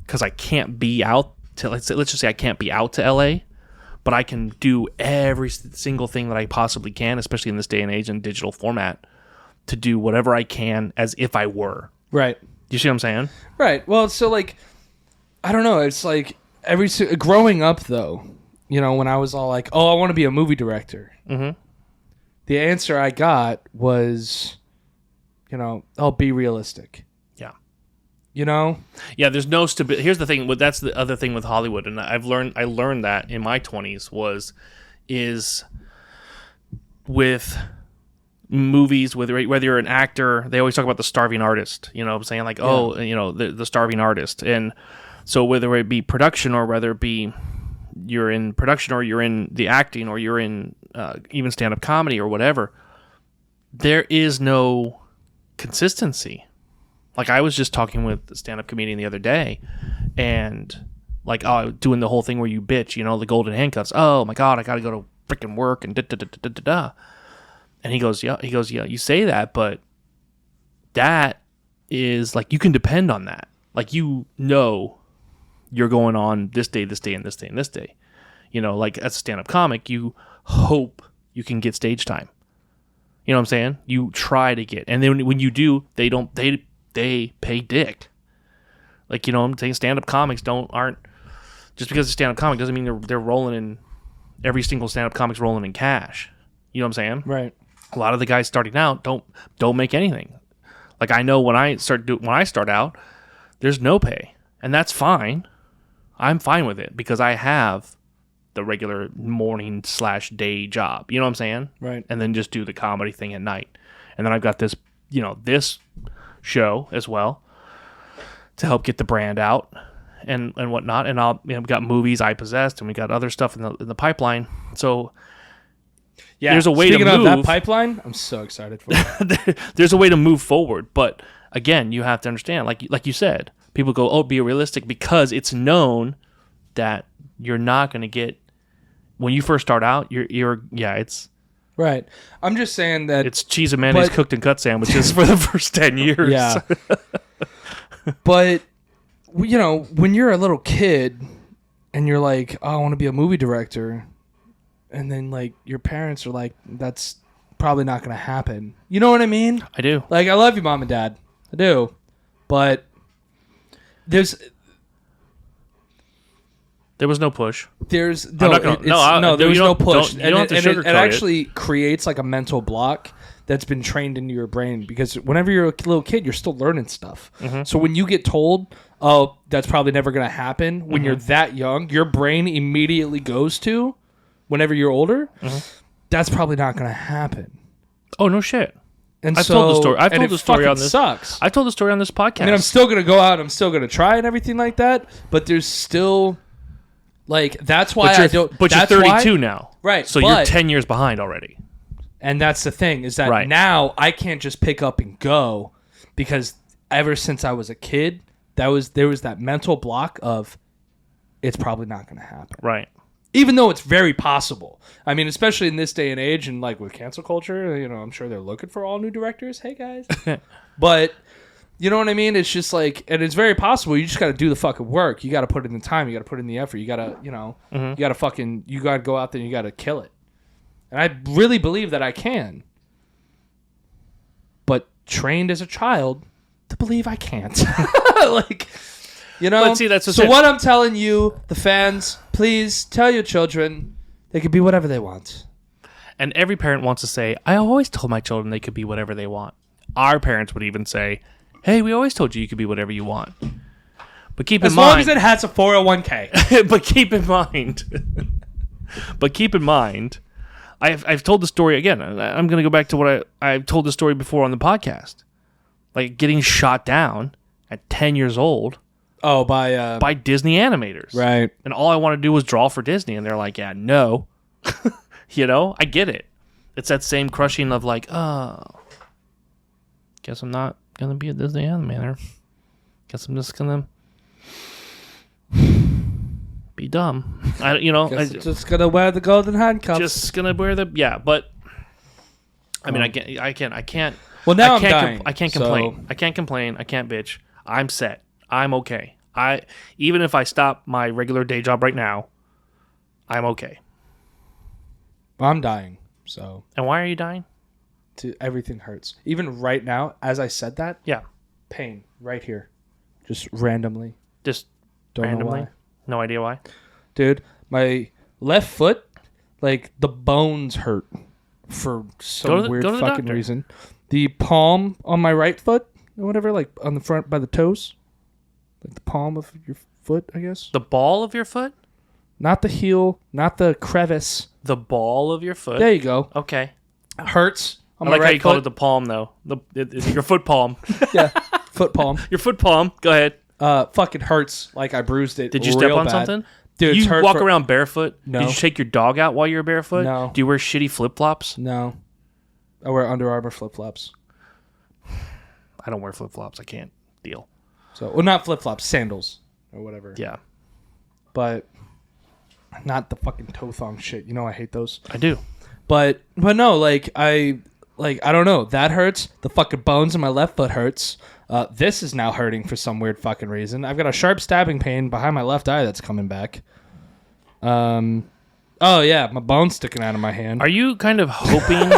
because I can't be out to, let's just say I can't be out to LA, but I can do every single thing that I possibly can, especially in this day and age in digital format, to do whatever I can as if I were. Right. You see what I'm saying? Right. Well, so like, I don't know. It's like growing up though, you know, when I was all like, oh, I want to be a movie director. Mm-hmm. The answer I got was, you know, I'll be realistic. You know? Yeah, there's no stability. Here's the thing. That's the other thing with Hollywood, and I learned that in my 20s is with movies, whether you're an actor, they always talk about the starving artist. You know what I'm saying? Like, oh, you know, the starving artist. And so whether it be production, or whether it be you're in production, or you're in the acting, or you're in even stand-up comedy or whatever, there is no consistency. Like, I was just talking with a stand-up comedian the other day, and like, doing the whole thing where you bitch, you know, the golden handcuffs. Oh my God, I got to go to freaking work and da. And he goes, yeah, you say that, but that is like, you can depend on that. Like, you know, you're going on this day, and this day, and this day. You know, like, as a stand-up comic, you hope you can get stage time. You know what I'm saying? You try to get, and then when you do, they pay dick. Like, you know, I'm saying, stand-up comics aren't just because it's stand-up comic doesn't mean they're rolling in, every single stand-up comic's rolling in cash. You know what I'm saying? Right. A lot of the guys starting out don't make anything. Like, I know when I start out, there's no pay, and that's fine. I'm fine with it because I have the regular morning/day job. You know what I'm saying? Right. And then just do the comedy thing at night, and then I've got this, you know, this show as well to help get the brand out and whatnot. And we got movies I possessed, and we got other stuff in the pipeline. So yeah, there's a way to move. Speaking of that pipeline, I'm so excited for it. There's a way to move forward, but again, you have to understand, like you said, people go, oh, be realistic, because it's known that you're not going to get, when you first start out, it's right. I'm just saying that it's cheese and mayonnaise cooked in cut sandwiches for the first 10 years. Yeah. But, you know, when you're a little kid and you're like, oh, I want to be a movie director, and then, like, your parents are like, that's probably not going to happen. You know what I mean? I do. Like, I love you, Mom and Dad. I do. But there was no push. There was no push. It actually creates like a mental block that's been trained into your brain, because whenever you're a little kid, you're still learning stuff. Mm-hmm. So when you get told, oh, that's probably never going to happen, when you're that young, your brain immediately goes to, whenever you're older, that's probably not going to happen. Oh, no shit. And I've told the story. I've told the story on this. Sucks. I've told the story on this podcast. I mean, I'm still going to go out. I'm still going to try and everything like that. But there's still, like, that's why I don't. But you're 32 now, right? So you're 10 years behind already. And that's the thing, is that now I can't just pick up and go, because ever since I was a kid, there was that mental block of, it's probably not going to happen. Right. Even though it's very possible. I mean, especially in this day and age and like with cancel culture, I'm sure they're looking for all new directors. Hey, guys. But, you know what I mean? It's just like, and it's very possible. You just got to do the fucking work. You got to put in the time. You got to put in the effort. You got to, you got to go out there and you got to kill it. And I really believe that I can. But trained as a child to believe I can't. But see, that's so what I'm telling you, the fans, please tell your children they can be whatever they want. And every parent wants to say, I always told my children they could be whatever they want. Our parents would even say, hey, we always told you could be whatever you want. But keep in mind... As long as it has a 401k. But keep in mind... I've told the story again. I'm going to go back to what I've told the story before on the podcast. Like getting shot down at 10 years old. Oh, by Disney animators. Right. And all I want to do was draw for Disney. And they're like, yeah, no. I get it. It's that same crushing of like, oh, guess I'm not going to be a Disney animator. Guess I'm just going to be dumb. Just going to wear the golden handcuffs. Just going to wear but I mean, I can't. Well, now I'm dying. I can't complain. I can't complain. I can't bitch. I'm set. I'm okay. Even if I stop my regular day job right now, I'm okay. I'm dying. So. And why are you dying? Everything hurts. Even right now, as I said that. Yeah. Pain right here, just randomly. Just don't randomly. know why. No idea why. Dude, my left foot, like the bones hurt for some weird fucking reason. The palm on my right foot, or whatever, like on the front by the toes. Like the palm of your foot, I guess. The ball of your foot? Not the heel, not the crevice. The ball of your foot? There you go. Okay. It hurts on I my like right how you foot. called it the palm, though. It's your foot palm. Yeah, foot palm. Your foot palm. Go ahead. Fucking hurts. Like I bruised it. Did you step on bad. something? Dude, you walk around barefoot? No. Did you shake your dog out while you were barefoot? No. Do you wear shitty flip-flops? No. I wear Under Armour flip-flops. I don't wear flip-flops. I can't deal. So, well, not flip-flops, sandals or whatever. Yeah. But not the fucking toe thong shit. I hate those. I do. But no, I don't know. That hurts. The fucking bones in my left foot hurts. This is now hurting for some weird fucking reason. I've got a sharp stabbing pain behind my left eye that's coming back. Oh yeah, my bone's sticking out of my hand. Are you kind of hoping?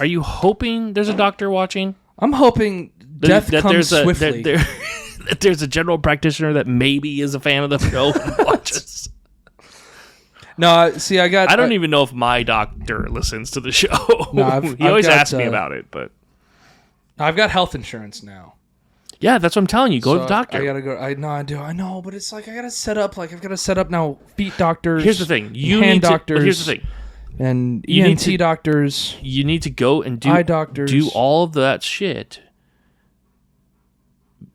Are you hoping there's a doctor watching? I'm hoping death comes swiftly. That there's a general practitioner that maybe is a fan of the show and watches. No, see, I don't even know if my doctor listens to the show. No, he always asks me about it, but I've got health insurance now. Yeah, that's what I'm telling you. Go to the doctor. I gotta go. I know, but it's like I gotta set up. Like I've got to set up now. Feet doctors. Here's the thing. Doctors. Here's the thing. And ENT doctors. You need to go and eye doctors. Do all of that shit.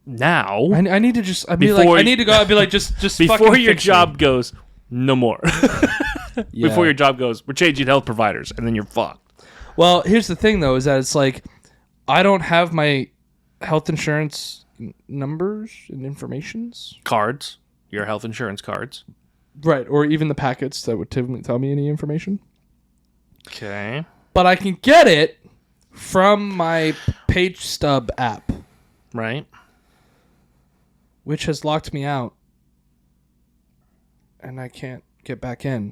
Now, I need to just. I'd be like, I need to go. I'd be like, just before your job goes, no more. Yeah. Before your job goes, we're changing health providers, and then you're fucked. Well, here's the thing, though, is that it's like I don't have my health insurance numbers and informations. Cards, your health insurance cards, right? Or even the packets that would typically tell me any information. Okay, but I can get it from my Page Stub app, right? Which has locked me out, and I can't get back in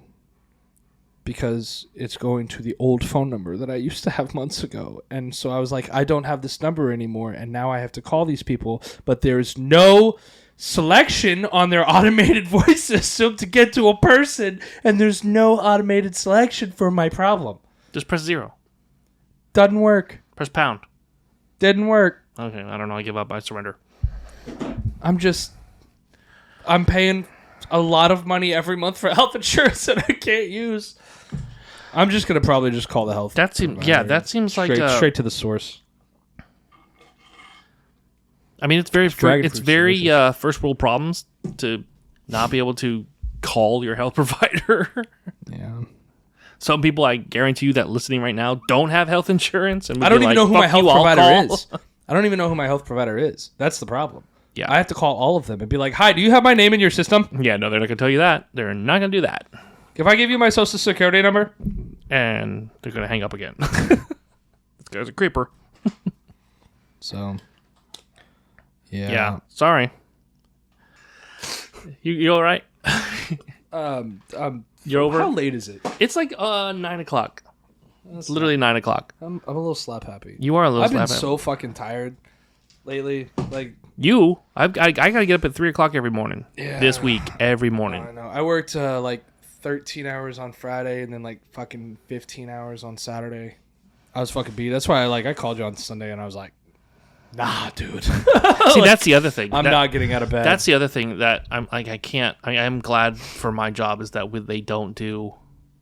because it's going to the old phone number that I used to have months ago. And so I was like, I don't have this number anymore, and now I have to call these people, but there's no selection on their automated voice system to get to a person, and there's no automated selection for my problem. Just press 0. Doesn't work. Press pound. Didn't work. Okay, I don't know. I give up. I surrender. I'm paying a lot of money every month for health insurance that I can't use. I'm just going to probably just call the health. That seems like straight to the source. I mean, it's very first world problems to not be able to call your health provider. Yeah. Some people, I guarantee you, that listening right now don't have health insurance, and I don't even know who my health provider is. I don't even know who my health provider is. That's the problem. Yeah, I have to call all of them and be like, "Hi, do you have my name in your system?" Yeah, no, they're not going to tell you that. They're not going to do that. If I give you my social security number, and they're gonna hang up again. This guy's a creeper. So, yeah. Sorry. You all right? You're over. How late is it? It's like 9:00. It's literally 9:00. I'm a little slap happy. You are a little. I've been slap so fucking tired lately. Like I gotta get up at 3:00 every morning. Yeah. This week, every morning. I know. I worked like 13 hours on Friday and then like fucking 15 hours on Saturday. I was fucking beat. That's why I called you on Sunday and I was like, nah, dude. See, that's the other thing. I'm not getting out of bed. That's the other thing that I'm like, I can't. I'm glad for my job is that they don't do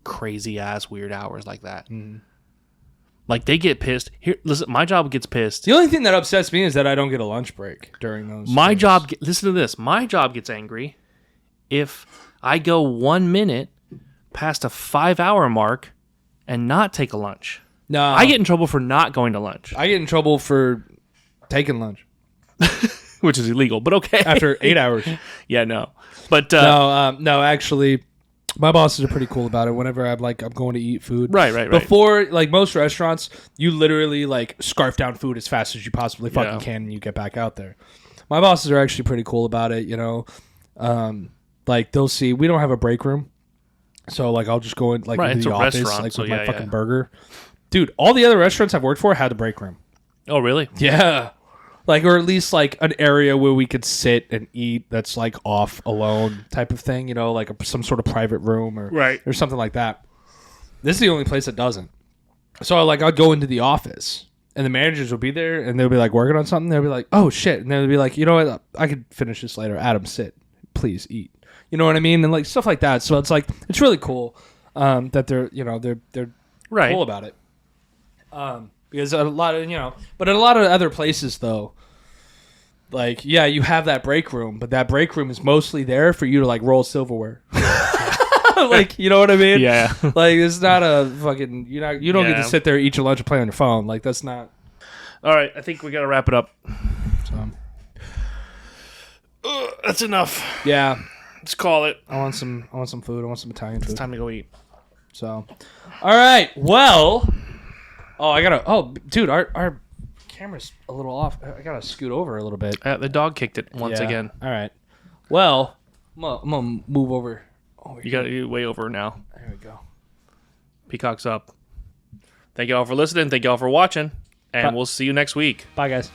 crazy ass weird hours like that. Mm. Like they get pissed. Here, listen, my job gets pissed. The only thing that upsets me is that I don't get a lunch break during those. My job. Listen to this. My job gets angry if I go 1 minute past a 5-hour mark and not take a lunch. No, I get in trouble for not going to lunch. I get in trouble for taking lunch, which is illegal. But okay, after 8 hours. Yeah, no. But no. Actually, my bosses are pretty cool about it. Whenever I'm going to eat food, right. Before, like most restaurants, you literally like scarf down food as fast as you possibly fucking can, and you get back out there. My bosses are actually pretty cool about it. You know, like they'll see we don't have a break room, so like I'll just go in like into the office like with my fucking burger. Dude, all the other restaurants I've worked for had a break room. Oh, really? Yeah. Like, or at least like an area where we could sit and eat that's like off alone type of thing, you know, like some sort of private room or something like that. This is the only place that doesn't. So like I'd go into the office and the managers will be there and they'll be like working on something. They'll be like, oh shit. And they'll be like, you know what? I could finish this later. Adam, sit. Please eat. You know what I mean? And like stuff like that. So it's like, it's really cool that they're cool about it. Because a lot of, but in a lot of other places though, like, yeah, you have that break room, but that break room is mostly there for you to like roll silverware. Like, you know what I mean? Yeah. Like, it's not a fucking, you don't get to sit there, eat your lunch and play on your phone. Like, that's not. All right. I think we got to wrap it up. So. That's enough. Yeah. Let's call it. I want some food. I want some Italian food. It's time to go eat. So, all right. Well, dude, our camera's a little off. I gotta scoot over a little bit. The dog kicked it once again. All right. Well, I'm gonna move over. You got it way over now. There we go. Peacocks up. Thank you all for listening. Thank you all for watching. And we'll see you next week. Bye, guys.